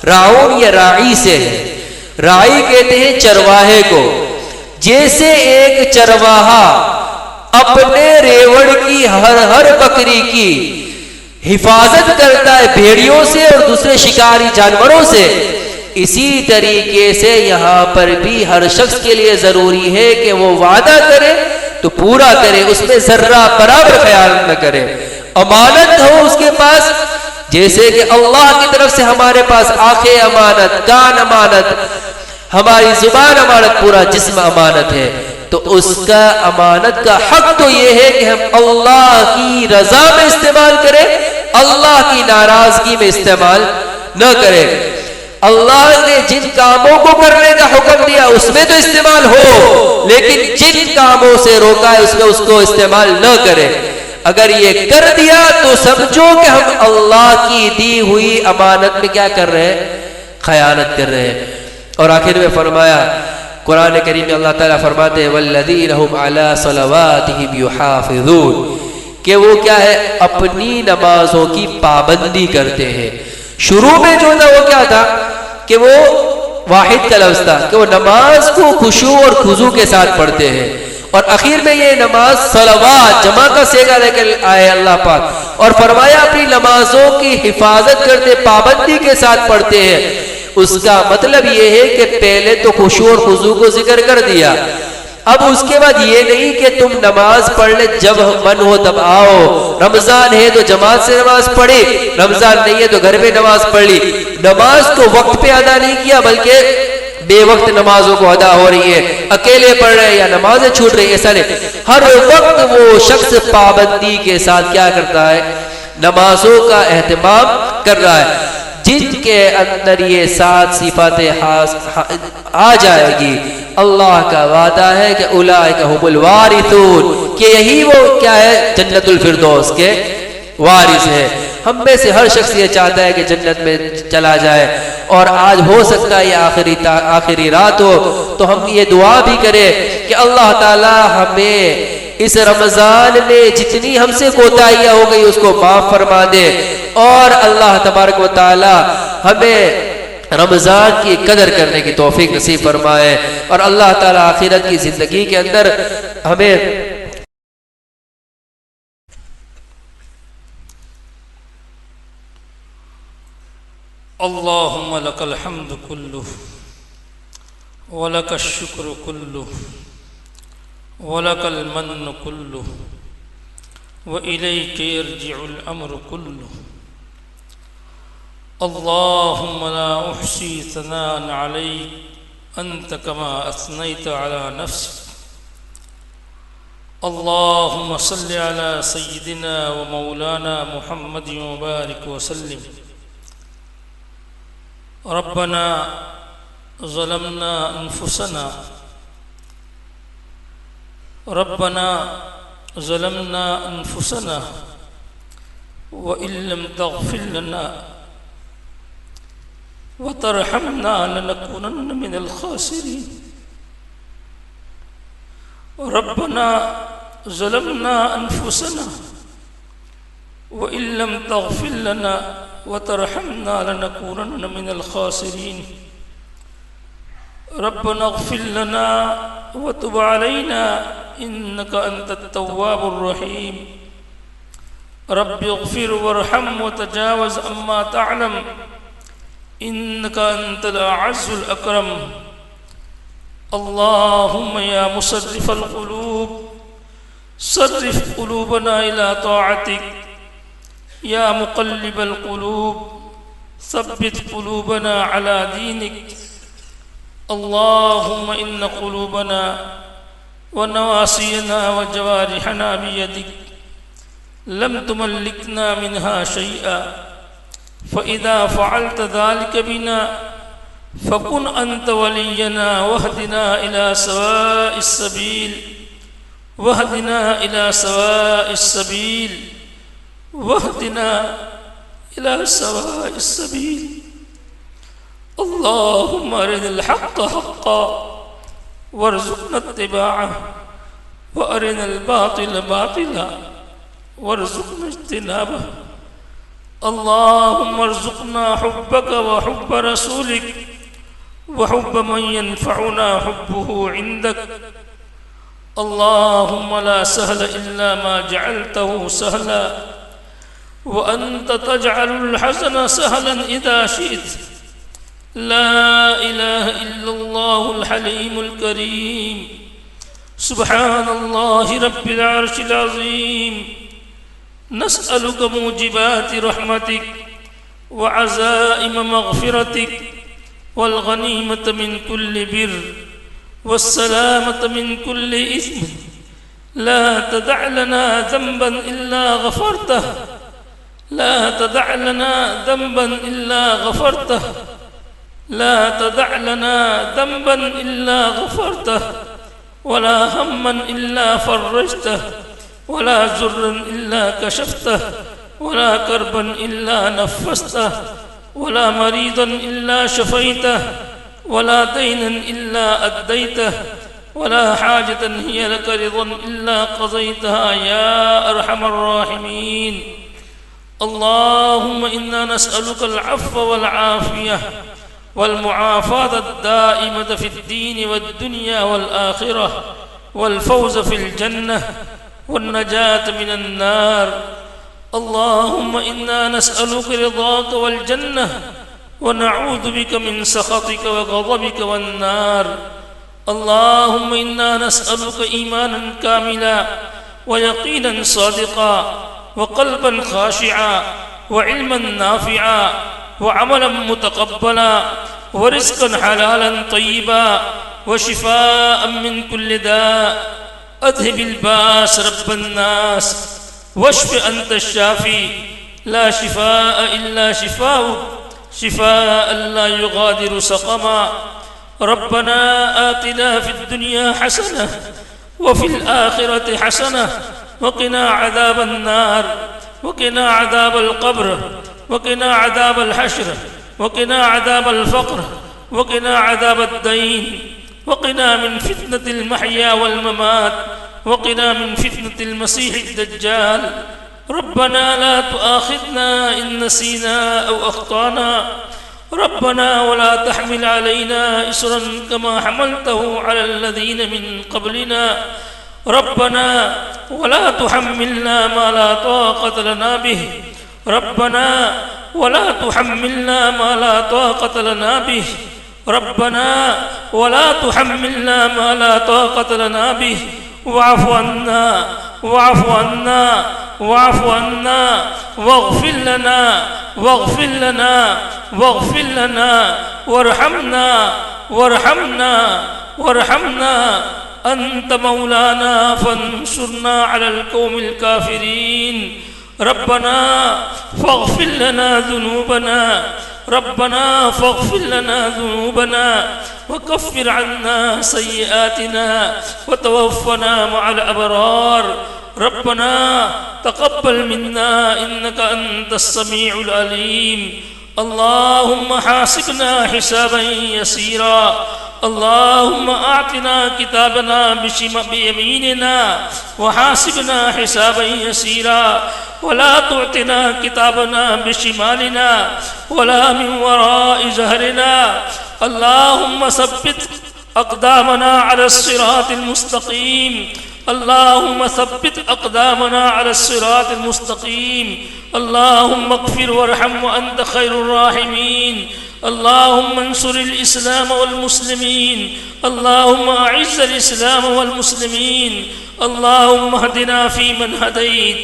راعون یہ راعی سے ہے, راعی کہتے ہیں چرواہے کو. جیسے ایک چرواہا اپنے ریوڑ کی ہر بکری کی حفاظت کرتا ہے بھیڑیوں سے اور دوسرے شکاری جانوروں سے, اسی طریقے سے یہاں پر بھی ہر شخص کے لیے ضروری ہے کہ وہ وعدہ کرے تو پورا کرے, اس میں ذرہ برابر خیال نہ کرے. امانت ہو اس کے پاس, جیسے کہ اللہ کی طرف سے ہمارے پاس آنکھیں امانت, کان امانت, ہماری زبان امانت, پورا جسم امانت ہے, تو اس کا امانت کا حق تو یہ ہے کہ ہم اللہ کی رضا میں استعمال کریں, اللہ کی ناراضگی میں استعمال نہ کریں. اللہ نے جن کاموں کو کرنے کا حکم دیا اس میں تو استعمال ہو, لیکن جن کاموں سے روکا ہے اس میں اس کو استعمال نہ کرے. اگر یہ کر دیا تو سمجھو کہ ہم اللہ کی دی ہوئی امانت میں کیا کر رہے ہیں, خیانت کر رہے ہیں. اور آخر میں فرمایا قرآن کریم میں اللہ تعالیٰ فرماتے ہیں والذین هم علی صلواتہم یحافظون, کہ وہ کیا ہے اپنی نمازوں کی پابندی کرتے ہیں. شروع میں جو تھا وہ کیا تھا کہ وہ واحد کا لفظ تھا کہ وہ نماز کو خشوع اور خضوع کے ساتھ پڑھتے ہیں, اور اخیر میں یہ نماز صلوات جمع کا صیغہ لے کر آئے اللہ پاک, اور فرمایا اپنی نمازوں کی حفاظت کرتے پابندی کے ساتھ پڑھتے ہیں. اس کا مطلب یہ ہے کہ پہلے تو خشوع اور خضوع کو ذکر کر دیا, اب اس کے بعد یہ نہیں کہ تم نماز پڑھ لے جب من ہو تب آؤ, رمضان ہے تو جماعت سے نماز پڑھی, رمضان نہیں ہے تو گھر میں نماز پڑھ لی. نماز کو وقت پہ ادا نہیں کیا بلکہ بے وقت نمازوں کو ادا ہو رہی ہے, اکیلے پڑھ رہے ہیں یا نمازیں چھوٹ رہی, ایسا نہیں. ہر وقت وہ شخص پابندی کے ساتھ کیا کرتا ہے, نمازوں کا اہتمام کر رہا ہے. جن کے اندر یہ 7 صفاتیں آ جائے گی, اللہ کا وعدہ ہے کہ اولئک هم الوارثون, کہ یہی وہ کیا ہے جنت الفردوس کے وارث ہے. ہم میں سے ہر شخص یہ چاہتا ہے کہ جنت میں چلا جائے, اور آج ہو سکتا ہے یہ آخری رات ہو, تو ہم یہ دعا بھی کریں کہ اللہ تعالی ہمیں اس رمضان میں جتنی ہم سے کوتاہیاں ہو گئی اس کو معاف فرما دے, اور اللہ تبارک و تعالی ہمیں رمضان کی قدر کرنے کی توفیق نصیب فرمائے, اور اللہ تعالی آخرت کی زندگی کے اندر ہمیں اللهم لك الحمد كله ولك الشكر كله ولك المن كله وإليك يرجع الأمر كله. اللهم لا أحصي ثناء عليك أنت كما أثنيت على نفسك. اللهم صل على سيدنا ومولانا محمد وبارك وسلم. ربنا ظلمنا أنفسنا وإن لم تغفر لنا وترحمنا لنكونن من الخاسرين. ربنا ظلمنا أنفسنا وإن لم تغفر لنا وترحمنا لنكونن من الخاسرين. ربنا اغفر لنا وتب علينا إنك أنت التواب الرحيم. رب اغفر وارحم وتجاوز عما تعلم إنك أنت الأعز الأكرم. اللهم يا مصرف القلوب صرف قلوبنا إلى طاعتك. يا مقلب القلوب ثبت قلوبنا على دينك. اللهم إن قلوبنا ونواسينا وجوارحنا بيدك لم تملكنا منها شيئا، فإذا فعلت ذلك بنا فكن أنت ولينا واهدنا إلى سواء السبيل، واهدنا إلى سواء السبيل، واهدنا إلى سواء السبيل. اللهم أرنا الحق حقا وارزقنا اتباعه، وأرنا الباطل باطلا وارزقنا اجتنابه. اللهم ارزقنا حبك وحب رسولك وحب من ينفعنا حبه عندك. اللهم لا سهل إلا ما جعلته سهلا، وأنت تجعل الحزن سهلا إذا شئت. لا إله إلا الله الحليم الكريم. سبحان الله رب العرش العظيم. نسألك موجبات رحمتك وعزائم مغفرتك والغنيمة من كل بر والسلامة من كل إثم. لا تدع لنا ذنبا إلا غفرته، لا تدع لنا ذنبا إلا غفرته، لا تدع لنا ذنبا إلا غفرته، ولا هما إلا فرجته، ولا زرا إلا كشفته، ولا كربا إلا نفسته، ولا مريضا إلا شفيته، ولا دينا إلا أديته، ولا حاجة هي لك رضا إلا قضيتها يا أرحم الراحمين. اللهم إنا نسألك العفو والعافية والمعافاة الدائمة في الدين والدنيا والآخرة، والفوز في الجنة والنجاة من النار. اللهم إنا نسألك رضاك والجنة، ونعوذ بك من سخطك وغضبك والنار. اللهم إنا نسألك إيمانا كاملا ويقينا صادقا وقلبا خاشعا وعلما نافعا وعملا متقبلا ورزقا حلالا طيبا وشفاء من كل داء. أذهب الباس رب الناس واشف أنت الشافي، لا شفاء إلا شفاؤك، شفاء لا يغادر سقما. ربنا آتنا في الدنيا حسنة وفي الآخرة حسنة وقنا عذاب النار، وقنا عذاب القبر، وقنا عذاب الحشر، وقنا عذاب الفقر، وقنا عذاب الدين، وقنا من فتنة المحيا والممات، وقنا من فتنة المسيح الدجال. ربنا لا تؤاخذنا إن نسينا أو أخطأنا. ربنا ولا تحمل علينا إصرا كما حملته على الذين من قبلنا. ربنا ولا تحملنا ما لا طاقة لنا به. ربنا ولا تحملنا ما لا طاقة لنا به. ربنا ولا تحملنا ما لا طاقة لنا به. واعف عنا واعف عنا واعف عنا واغفر لنا واغفر لنا واغفر لنا وارحمنا وارحمنا وارحمنا. أنت مولانا فانصرنا على القوم الكافرين. ربنا فاغفر لنا ذنوبنا، ربنا فاغفر لنا ذنوبنا وكفر عنا سيئاتنا وتوفنا مع الأبرار. ربنا تقبل منا إنك أنت السميع العليم. اللهم حاسبنا حسابا يسيرا. اللهم أعطنا كتابنا بيميننا وحاسبنا حسابا يسيرا، ولا تعطنا كتابنا بشمالنا ولا من وراء ظهرنا. اللهم ثبت أقدامنا على الصراط المستقيم. اللهم ثبت أقدامنا على الصراط المستقيم. اللهم اغفر وارحم وأنت خير الراحمين. اللهم انصر الإسلام والمسلمين. اللهم أعز الإسلام والمسلمين. اللهم اهدنا فيمن هديت،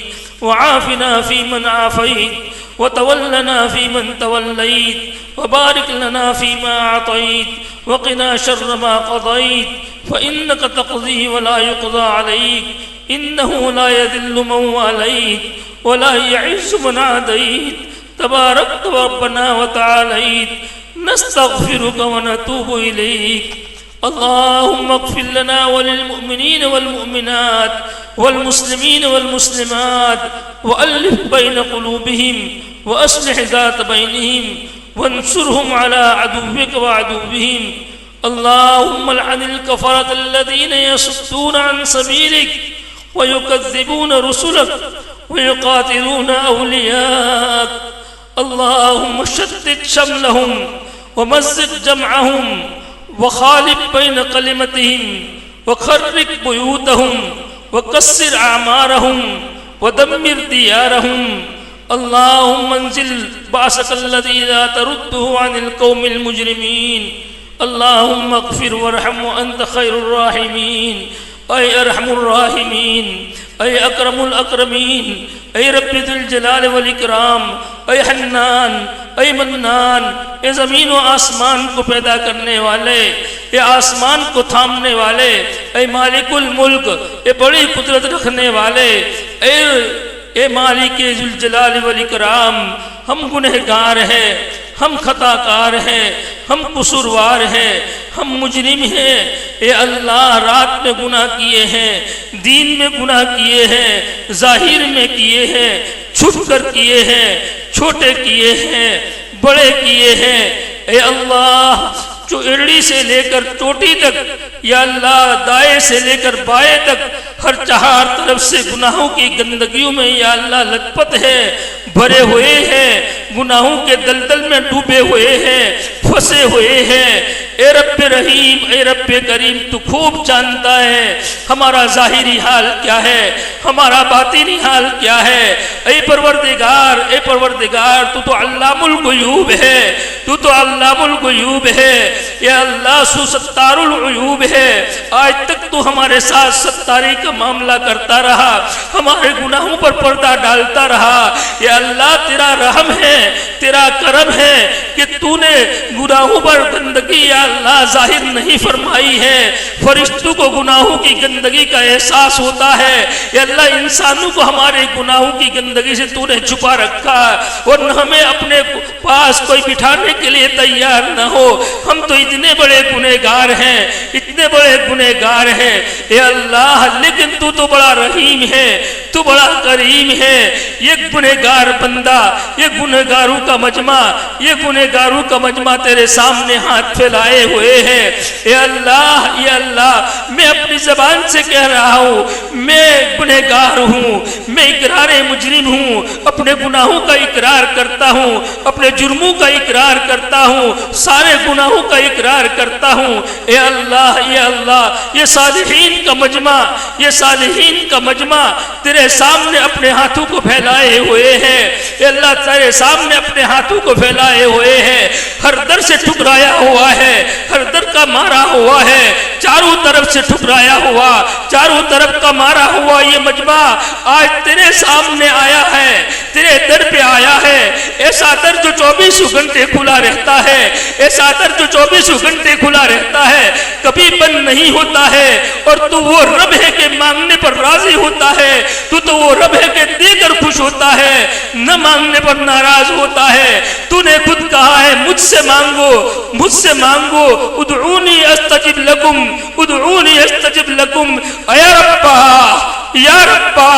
وعافنا فيمن عافيت، وتولنا فيمن توليت، وبارك لنا فيما أعطيت، وقنا شر ما قضيت، فإنك تقضي ولا يقضى عليك، إنه لا يذل من واليت ولا يعز من عاديت، تباركت ربنا وتعاليت. نستغفرك ونتوب إليك. اللهم اغفر لنا وللمؤمنين والمؤمنات والمسلمين والمسلمات، وألف بين قلوبهم، وأصلح ذات بينهم، وانصرهم على عدوك وعدوهم. اللهم لعن الكفرة الذين يصدون عن سبيلك ويكذبون رسلك ويقاتلون أولياءك. اللهم شتت شملهم ومزق جمعهم، وخالف بين كلمتهم، وخرق بيوتهم، وكسر أعمارهم، ودمر ديارهم. اللهم انزل بأسك الذي لا ترده عن القوم المجرمين. اللهم اغفر وارحم وأنت خير الراحمين. أي أرحم الراحمين، أي أكرم الأكرمين، أي رب ذو الجلال والإکرام، أي حنان، أي منان، اے زمین و آسمان کو پیدا کرنے والے، اے آسمان کو تھامنے والے، اے مالک الملک، اے بڑی قدرت رکھنے والے، اے مالک ذو الجلال والاکرام. ہم گنہگار ہیں، ہم خطا کار ہیں، ہم قصوروار ہیں، ہم مجرم ہیں. اے اللہ، رات میں گناہ کیے ہیں، دین میں گناہ کیے ہیں، ظاہر میں کیے ہیں، چھپ کر کیے ہیں، چھوٹے کیے ہیں، بڑے کیے ہیں. اے اللہ، جو ایڑی سے لے کر چوٹی تک، یا اللہ دائیں سے لے کر بائیں تک، ہر چہار طرف سے گناہوں کی گندگیوں میں یا اللہ لت پت ہے، بھرے ہوئے ہیں، گناہوں کے دلدل میں ڈوبے ہوئے ہیں، پھنسے ہوئے ہیں. اے رب رحیم، اے رب کریم، تو خوب جانتا ہے ہمارا ظاہری حال کیا ہے، ہمارا باطنی حال کیا ہے. اے پروردگار، اے پروردگار، تو علام الغیوب ہے، تو علام الغیوب ہے. یا اللہ، ستار العیوب ہے. آج تک تو ہمارے ساتھ ستاری کا معاملہ کرتا رہا، ہمارے گناہوں پر پردہ ڈالتا رہا. یا اللہ، تیرا رحم ہے، تیرا کرم ہے کہ تو نے گناہوں پر گندگی یا اللہ ظاہر نہیں فرمائی ہے. فرشتوں کو گناہوں کی گندگی کا احساس ہوتا ہے. یا اللہ، انسانوں کو ہمارے گناہوں کی گندگی سے تو نے چھپا رکھا، اور ہمیں اپنے پاس کوئی بٹھانے کے لیے تیار نہ ہو. ہم تو اتنے بڑے گنہگار ہیں، اتنے بڑے گنہگار ہیں. اے اللہ، لیکن تو بڑا رحیم ہے، تو بڑا کریم ہے. یہ گنہگار بندہ، یہ گنہگاروں کا مجمع، یہ گنہگاروں کا مجمع تیرے سامنے ہاتھ پھیلائے ہوئے ہیں. اے اللہ، اے اللہ، میں اپنی زبان سے کہہ رہا ہوں، میں گنہگار ہوں، میں اقرار مجرم ہوں، اپنے گناہوں کا اقرار کرتا ہوں، اپنے جرموں کا اقرار کرتا ہوں، سارے گناہوں کا اقرار کرتا ہوں. اے اللہ، اے اللہ، یہ صالحین کا مجمع، یہ صالحین کا مجمع تیرے سامنے اپنے ہاتھوں کو پھیلائے ہوئے ہیں. اے اللہ، تیرے سامنے اپنے ہاتھوں کو پھیلائے ہوئے ہیں. ہر در سے ٹھکرایا ہوا ہے، ہر در کا مارا ہوا ہے، چاروں طرف سے ٹھکرایا ہوا، چاروں طرف کا مارا ہوا یہ مجمع آج تیرے سامنے آیا ہے، تیرے در پہ آیا ہے. ایسا در جو 24 گھنٹے کھلا رہتا ہے، ایسا در جو 24 گھنٹے کھلا رہتا ہے، کبھی بند نہیں ہوتا ہے. اور تو وہ رب ہے کہ مانگنے پر راضی ہوتا ہے، تو وہ رب ہے کہ دے کر خوش ہوتا ہے، نہ مانگنے پر ناراض ہوتا ہے. تو نے خود کہا ہے، مجھ سے مانگو، مجھ سے مانگو. ادعونی استجب لکم، ادعونی استجب لکم. یا ربا، یا ربا،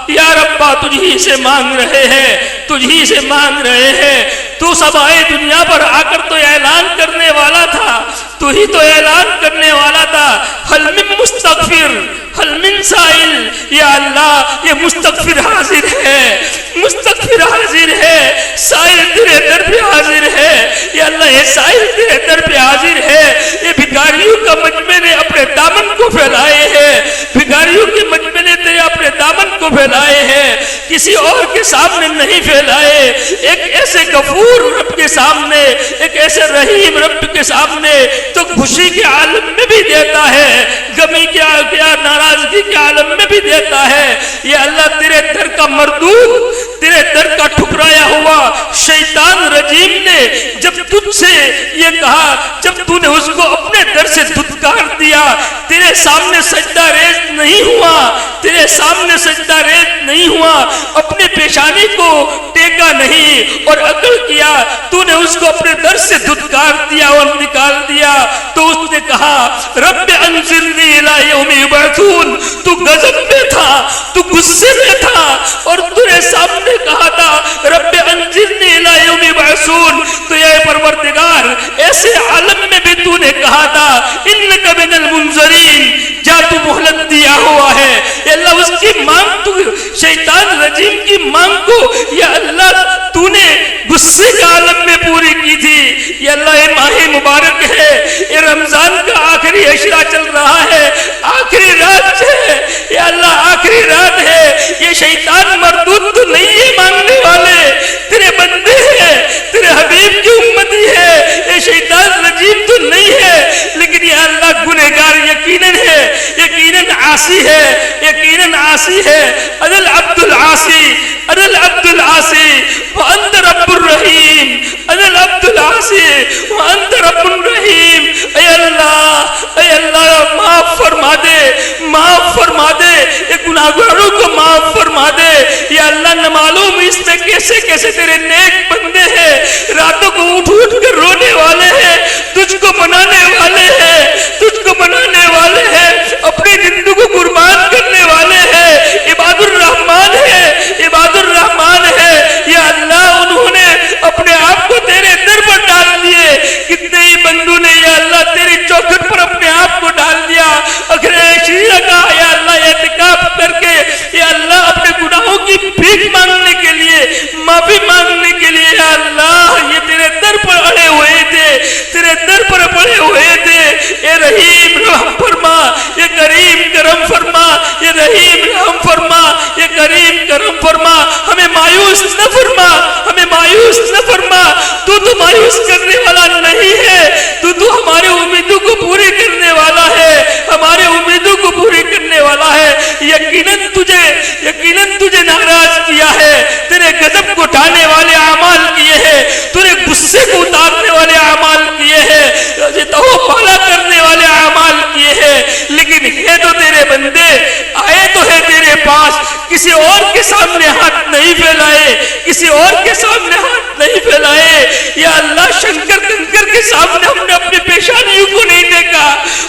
یا ربا، تجھی سے مانگ رہے ہیں، تجھی سے مانگ رہے ہیں. تو سبائے دنیا پر آ کر تو اعلان کرنے والا تھا، تو ہی تو اعلان کرنے والا تھا، حل من مستغفر، حل من سائل. یا اللہ، یہ مستغفر حاضر ہے، مستغفر حاضر ہے، سائل تیرے در پہ حاضر ہے. یا اللہ، یہ سائل تیرے در پہ حاضر ہے. یہ بھکاریوں کا مجمع نے اپنے دامن کو پھیلائے ہیں، بھکاریوں کے کسی اور کے سامنے نہیں پھیلائے. ایک ایسے غفور رب کے سامنے, ایک ایسے رحیم رب کے سامنے تو خوشی کے عالم میں بھی دیتا ہے, غمی کے ناراضگی کے عالم میں بھی دیتا ہے. یہ اللہ تیرے در کا مردود, تیرے در کا ٹھکرایا ہوا شیطان رجیم نے جب تجھ سے یہ کہا, جب تو نے اس کو اپنے در سے دھتکار دیا, تیرے سامنے سجدہ ریز نہیں ہوا, تیرے سامنے سجدہ ریز نہیں ہوا, اپنے پیشانی کو ٹیکا نہیں اور عقل کیا, تو نے اس کو اپنے در سے دھتکار دیا اور نکال دیا. تو اس نے کہا رب انظرنی الی یوم یبعثون. تو غضب میں تھا, تو غصے میں تھا, اور تو نے سامنے کہا تھا رب انظرنی الی یوم یبعثون. تو یہ پروردگار ایسے عالم میں بھی تو نے کہا تھا انک من المنظرین, جا تو مہلت دیا ہوا ہے. یا اللہ اس کی مانگ, تو شیطان رجیم کی مانگ کو یا اللہ تو نے غصے کا عالم میں پوری کی تھی. یا اللہ یہ ماہ مبارک ہے, یہ رمضان کا آخری عشرہ چل رہا ہے, آخری رات ہے, یا اللہ آخری رات ہے. یہ شیطان مردود تو نہیں ہے مانگنے والے, تیرے بندے ہیں, تیرے حبیب کی امتی ہے. یہ شیطان رجیم تو نہیں ہے, لیکن یہ اللہ گنہگار یقیناً ہے, یقیناً عاصی ہے, یقیناً عاصی ہے. انا العبد العاصی, انا العبد العاصی وانت رب الرحیم, انا العبد العاصی وانت رب الرحیم. اے اللہ معاف فرما دے, معاف فرما دے, یہ گناہگاروں کو معاف فرما دے. یا اللہ نہ معلوم اس میں کیسے کیسے تیرے نیک بندے ہیں, راتوں کو اٹھ اٹھ کر رونے والے ہیں, تجھ کو منانے والے ہیں, تجھ کو منانے والے ہیں, اپنی زندگی کو قربان کرنے والے ہیں, عباد الرحمان ہے, عباد الرحمان ہے. یا اللہ انہوں نے اپنے آپ کو تیرے در پر ڈال دیے. کتنے ہی بندوں نے یا اللہ تیری چوکھٹ پر اپنے آپ کو ڈال دیا, اگر شیعہ کا یا اللہ اعتکاف کر کے یا اللہ اپنے گناہوں کی بھیک مانگنے کے لیے, معافی مانگنے کے لیے یا اللہ یہ تیرے در پر اڑے ہوئے تھے, تیرے در پر پڑے ہوئے تھے. اے رحیم رحم فرما, یہ کریم کرم فرما, یہ رحیم رحم فرما, یہ کریم کرم فرما. ہمیں مایوس نہ فرما, ہمیں مایوس نہ فرما. تو مایوس کرنے والا نہیں ہے, تو ہمارے امیدوں کو پوری کرنے والا ہے, ہمارے امیدوں کو پوری کرنے والا ہے. یقیناً تجھے ناراض کیا ہے, تیرے غضب کو اٹھانے والے اعمال کیے ہیں, تیرے غصے کو اتارنے والے اعمال کیے ہیں, پالا کرنے والے اعمال کیے ہیں. لیکن ہے تو تیرے بندے, آئے تو ہے تیرے پاس, کسی اور کے سامنے ہاتھ نہیں پھیلائے, کسی اور کے سامنے ہاتھ نہیں پھیلائے. یا اللہ شنکر کنکر کے سامنے ہم نے اپنی پیشانیوں کو نہیں دیکھا,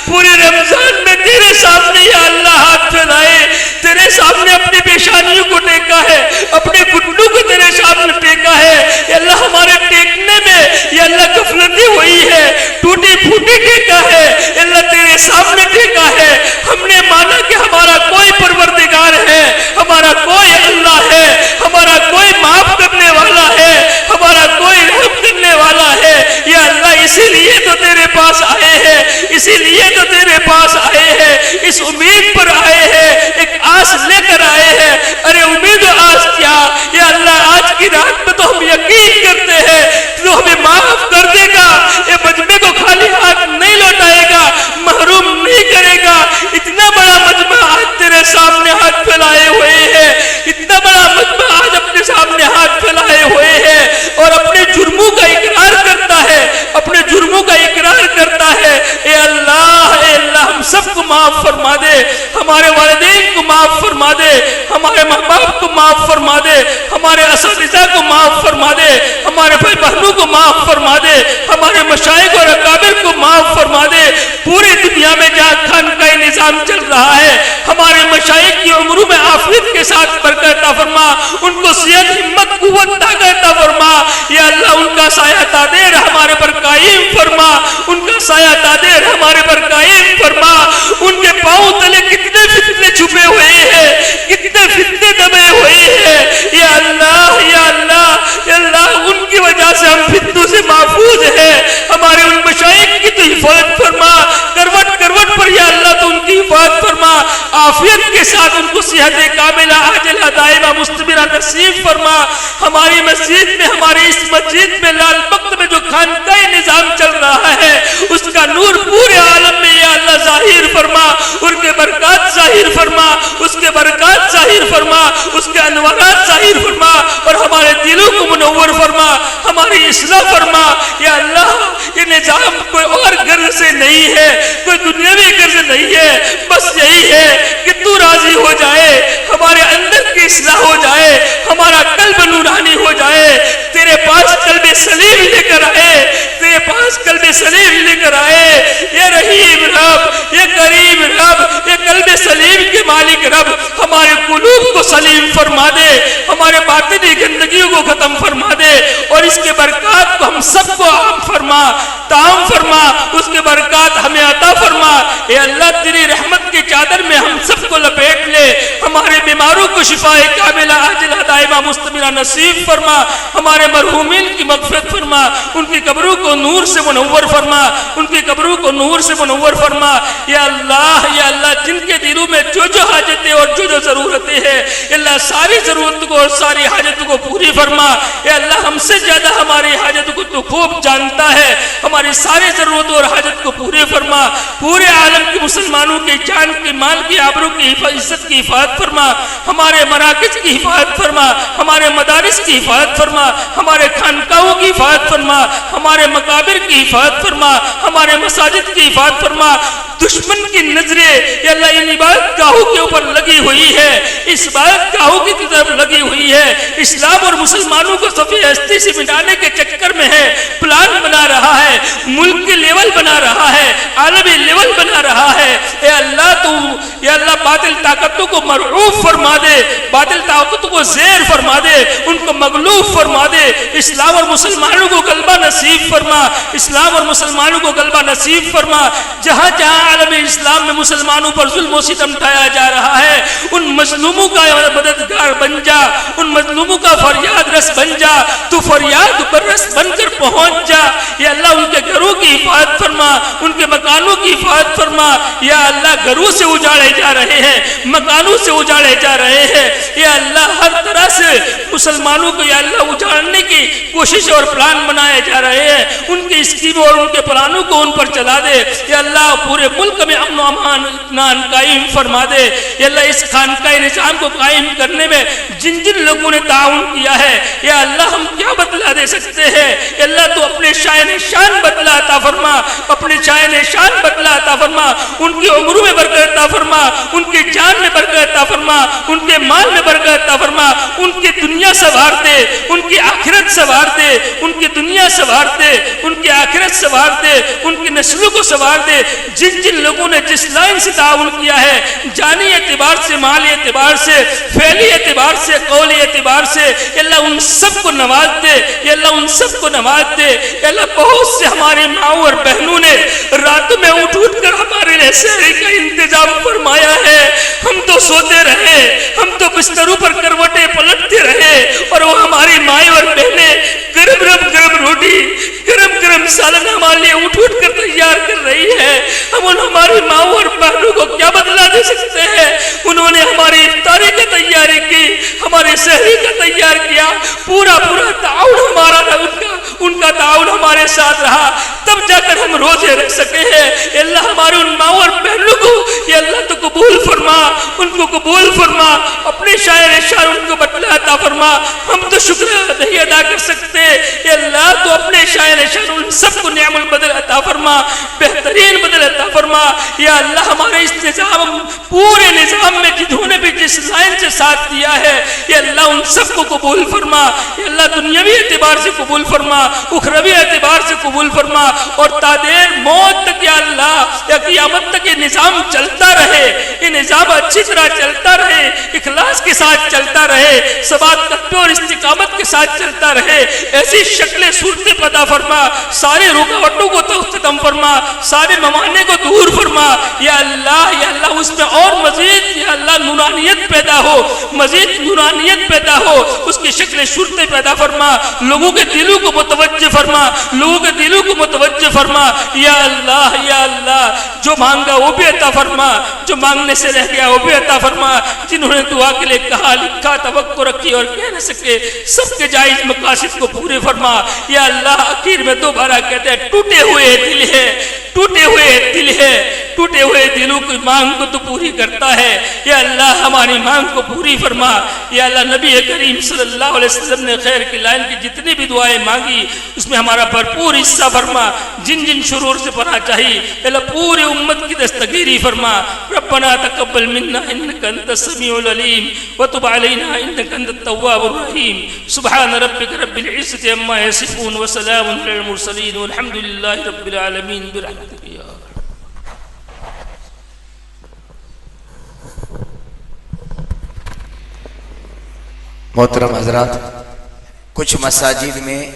پورے رمضان میں تیرے سامنے یا اللہ ہاتھ پھیلائے, تیرے سامنے اپنی پیشانیوں کو ٹیکا ہے, اپنے گھٹنوں کو تیرے سامنے ٹیکا ہے. یا اللہ ہمارے ٹیکنے میں یا اللہ غفلتی ہوئی ہے, ٹوٹی پھوٹی ٹیکا ہے, یا اللہ تیرے سامنے ٹیکا ہے. ہم نے مانا کہ ہمارا کوئی پروردگار ہے, ہمارا کوئی اللہ ہے, ہمارا کوئی معاف کرنے والا ہے, ہمارا کوئی رحم کرنے والا ہے. یا اللہ اسی لیے تو تیرے پاس آئے ہیں, اسی لیے تو تیرے پاس آئے ہیں, اس امید پر آئے ہیں, ایک آس لے کر آئے ہیں. ارے امید و آس کیا, یا اللہ آج کی رات میں تو ہم یقین کرتے ہیں تو ہمیں معاف کر دے گا, یہ مجمع کو خالی ہاتھ نہیں لوٹائے گا, محروم نہیں کرے گا. اتنا بڑا مجمع آج تیرے سامنے ہاتھ پھیلائے ہوئے ہیں, اتنا بڑا مجمع آج اپنے سامنے ہاتھ پھیلائے ہوئے ہیں اور اپنے جرموں کا اقرار کرتا ہے, اپنے جرموں کا اقرار کرتا ہے. اے اللہ ہم سب کو معاف فرما دے, ہمارے والدین کو معاف فرما دے, ہمارے ماں باپ کو معاف فرما دے, ہمارے اساتذہ کو معاف فرما دے, ہمارے بھائی بہنوں کو معاف فرما دے, ہمارے مشائخ اور اکابر کو معاف فرما دے. پوری دنیا میں جہاں خانقاہ نظام چل رہا ہے, ہمارے مشائخ کی عمروں میں عافیت کے ساتھ برکت عطا فرما, ان کو صحت ہمت قوت طاقت عطا فرما. یا اللہ ان کا سایہ تادیر ہمارے پر قائم فرما, ان کا سایہ تادیر ہمارے پر قائم فرما. ان کے پاؤں تلے کتنے فتنے چھپے ہوئے ہیں, کتنے فتنے دبے ہوئے ہیں. یا اللہ یا اللہ یا اللہ ان کی وجہ سے ہم فتنوں سے محفوظ ہیں. ہمارے ان مشائخ کی تو حفاظت فرما, کروٹ کروٹ پر یا اللہ تو ان کی حفاظت فرما, عافیت کے ساتھ ان کو صحت کاملہ عاجلہ دائمہ مستمرہ نصیب فرما. ہماری مسجد میں, ہماری اس مسجد میں, لال بخت میں جو خانقاہ نظام چل رہا ہے اس کا نور پورے عالم میں یا اللہ ظاہر فرما, ان کے برکات ظاہر فرما, اس کے برکات ظاہر فرما, اس کے انوارات ظاہر فرما, اور ہمارے دلوں کو منور فرما, ہماری اصلاح فرما. یا اللہ یہ نظام کوئی اور غرض سے نہیں ہے, کوئی دنیاوی غرض نہیں ہے, بس یہی ہے کہ تو راضی ہو جائے, ہمارے اندر کی اصلاح ہو جائے, ہمارا قلب نورانی ہو جائے, تیرے پاس قلب سلیم لے کر آئے, تیرے پاس قلب سلیم لے کر آئے. یہ رحیم رب, یہ کریم رب, یہ قلب سلیم کے مالک رب, ہمارے قلوب کو سلیم فرما دے, ہمارے باطنی گندگیوں کو ختم فرما دے, اور اس کے برکات کو ہم سب کو عام فرما, تام فرما, اس کے برکات ہمیں عطا فرما. اے اللہ تیری رحمت کی چادر میں ہم سب کو لپیٹ لے, ہمارے بیماروں کو شفا کاملہ عاجلہ دائمہ مستمرہ نصیب فرما, ہمارے مرحومین کی مغفرت فرما, ان کی قبروں کو نور سے منور فرما, ان کی قبروں کو نور سے منور فرما. یا اللہ, یا اللہ جن کے دلوں میں جو جو حاجتیں اور جو جو ضرورتیں ہیں, اللہ ساری ضرورتوں کو اور ساری حاجتوں کو پوری فرما. یا اللہ ہم سے زیادہ ہماری حاجتوں کو تو خوب جانتا ہے, ہماری ساری ضرورتوں اور حاجت کو پورے فرما. پورے عالم کے مسلمانوں کی جان کی, مال کی, آبرو کی, عزت کی حفاظت فرما, ہمارے مراکز کی حفاظت فرما, ہمارے مدارس کی حفاظت فرما, ہمارے خانقاہوں کی حفاظت فرما, ہمارے مقابر کی حفاظت فرما, ہمارے مساجد کی حفاظت فرما. دشمن کی نظریں یا اللہ ان عبادت گاہوں کے اوپر لگی ہوئی ہے, اس عبادت گاہوں کی طرف لگی ہوئی ہے, اسلام اور مسلمانوں کو صفی ہستی سے مٹانے کے چکر میں ہے, پلان بنا رہا ہے, ملک کے لیول بنا رہا ہے, عالمی لیول بنا رہا ہے. اے اللہ تو یا اللہ باطل طاقتوں کو مرعوب فرما دے, باطل طاقتوں کو زیر فرما دے, ان کو مغلوب فرما دے. اسلام اور مسلمانوں کو غلبہ نصیب فرما, اسلام اور مسلمانوں کو غلبہ نصیب فرما. جہاں جہاں عالم اسلام میں مسلمانوں پر ظلم و ستم ڈھایا جا رہا ہے, ان مظلوموں کا مددگار بن جا, ان مظلوموں کا فریاد رس بن جا, تو فریاد برس بن کر پہنچ جا. یا اللہ ان کے گھروں کی حفاظت فرما, ان کے مکانوں کی حفاظت فرما. یا اللہ گھروں سے اجاڑے جا رہے ہیں, مکانوں سے اجاڑے جا رہے ہیں. یا اللہ ہر طرح سے مسلمانوں کو یا اللہ اجاڑنے کی کوشش اور پلان بنائے جا رہے ہیں, ان کی اسکیموں اور ان کے پلانوں کو ان پر چلا دے. یا اللہ پورے ملک میں امن و امان قائم فرما دے. یا اللہ اس خانقاہ نظام کو قائم کرنے میں جن جن لوگوں نے تعاون کیا ہے, یا اللہ ہم کیا بدلا دے سکتے ہیں. یا اللہ تو اپنے شائن شان بدلا عطا فرما, اپنے شائن شان بدلا عطا فرما, ان کی عمروں میں برکت عطا فرما, ان کی جان میں برکت عطا فرما, ان کے مال میں برکت عطا فرما. ان کی دنیا سنوار دے, ان کی آخرت سنوار دے, ان کی دنیا سنوار دے, ان کی آخرت سنوار دے, ان کی نسلوں کو سنوار دے. جن جن لوگوں نے جس لائن سے تعاون کیا ہے, جانی اعتبار سے, مالی اعتبار سے, فعلی اعتبار سے, قولی اعتبار سے, اللہ ان سب کو نواز دے. یا اللہ ان سب کو نواز دے. یا اللہ بہت سے ہمارے ماؤں اور بہنوں نے راتوں میں اٹھ کر ہمارے لیے سحری کا انتظام فرمایا ہے. ہم تو سوتے رہے, ہم تو بستروں پر کروٹیں پلٹتے رہے, اور وہ ہماری مائیں اور بہنیں گرم روٹی, گرم سالن ہمارے لیے اٹھ کر تیار کر رہی ہے. ہم ان ہماری ماؤں اور بہنوں کو کیا بدلا دے سکتے ہیں. انہوں نے ہماری افطاری کی تیاری کی, ہماری سحری کا تیار کیا, پورا تعاون ہمارا رہا, ان کا تعاون ہمارے ساتھ رہا, تب جا کر ہم روزے رکھ سکے ہیں. اللہ ہمارے ان ماؤں اور بہنوں کو یہ اللہ تو قبول فرما, ان کو قبول فرما, اپنے شاعر شان ان کو بدلا عطا فرما. ہم تو شکر نہیں ادا کر سکتے. یہ اللہ تو اپنے شاعر شان ان سب کو نعم البدل عطا فرما, بہترین بدل عطا فرما. یا اللہ ہمارے اس نظام, پورے نظام میں جنہوں نے بھی جس لائن سے ساتھ دیا ہے, یہ اللہ ان سب کو قبول فرما. یا اللہ دنیاوی اعتبار سے قبول فرما, اخروی اعتبار سے قبول فرما, اور تادیر موت تک یا اللہ یا قیامت تک یہ نظام چلتا رہے, یہ نظام اچھی طرح چلتا رہے, اخلاص کے ساتھ چلتا رہے, ثبات تقوی اور استقامت کے ساتھ چلتا رہے. ایسی شکلیں صورتیں پیدا فرما, سارے رکاوٹوں کو تو ختم فرما, سارے ممانے کو دور فرما. یا اللہ اس میں اور مزید یا اللہ نورانیت پیدا ہو، مزید نورانیت پیدا ہو، اس کی شکل صورتیں پیدا فرما، لوگوں کے دلوں کو متوجہ فرما، لوگوں کے دلوں کو متوجہ فرما یا اللہ یا اللہ۔ جو مانگا وہ بھی عطا فرما، جو مانگنے سے رہ گیا وہ بھی عطا فرما، جنہوں نے دعا کے لیے کہا لکھا توقع رکھی اور کہہ نہ سکے سب کے جائز مقاصد کو پورے فرما یا اللہ۔ آخر میں دوبارہ کہتے ہیں ٹوٹے ہوئے دل ہے، ٹوٹے ہوئے دل ہے، ٹوٹے ہوئے دلوں کی مانگ کو تو پوری کرتا ہے یا اللہ، ہماری مانگ کو پوری فرما یا اللہ۔ نبی کریم صلی اللہ علیہ وسلم نے خیر کی لائن کی جتنی بھی دعائیں مانگی اس میں ہمارا بھرپور حصہ فرما، جن جن شرور سے پناہ چاہیے اللہ پوری امت کی دستگیری فرما۔ ربنا تقبل منا انك انت السميع العليم وتب علينا انك انت التواب الرحيم۔ سبحان ربك رب العزة عما يصفون وسلام على المرسلين والحمد لله رب العالمين برحمتك يا رب۔ محترم حضرات، کچھ مساجد میں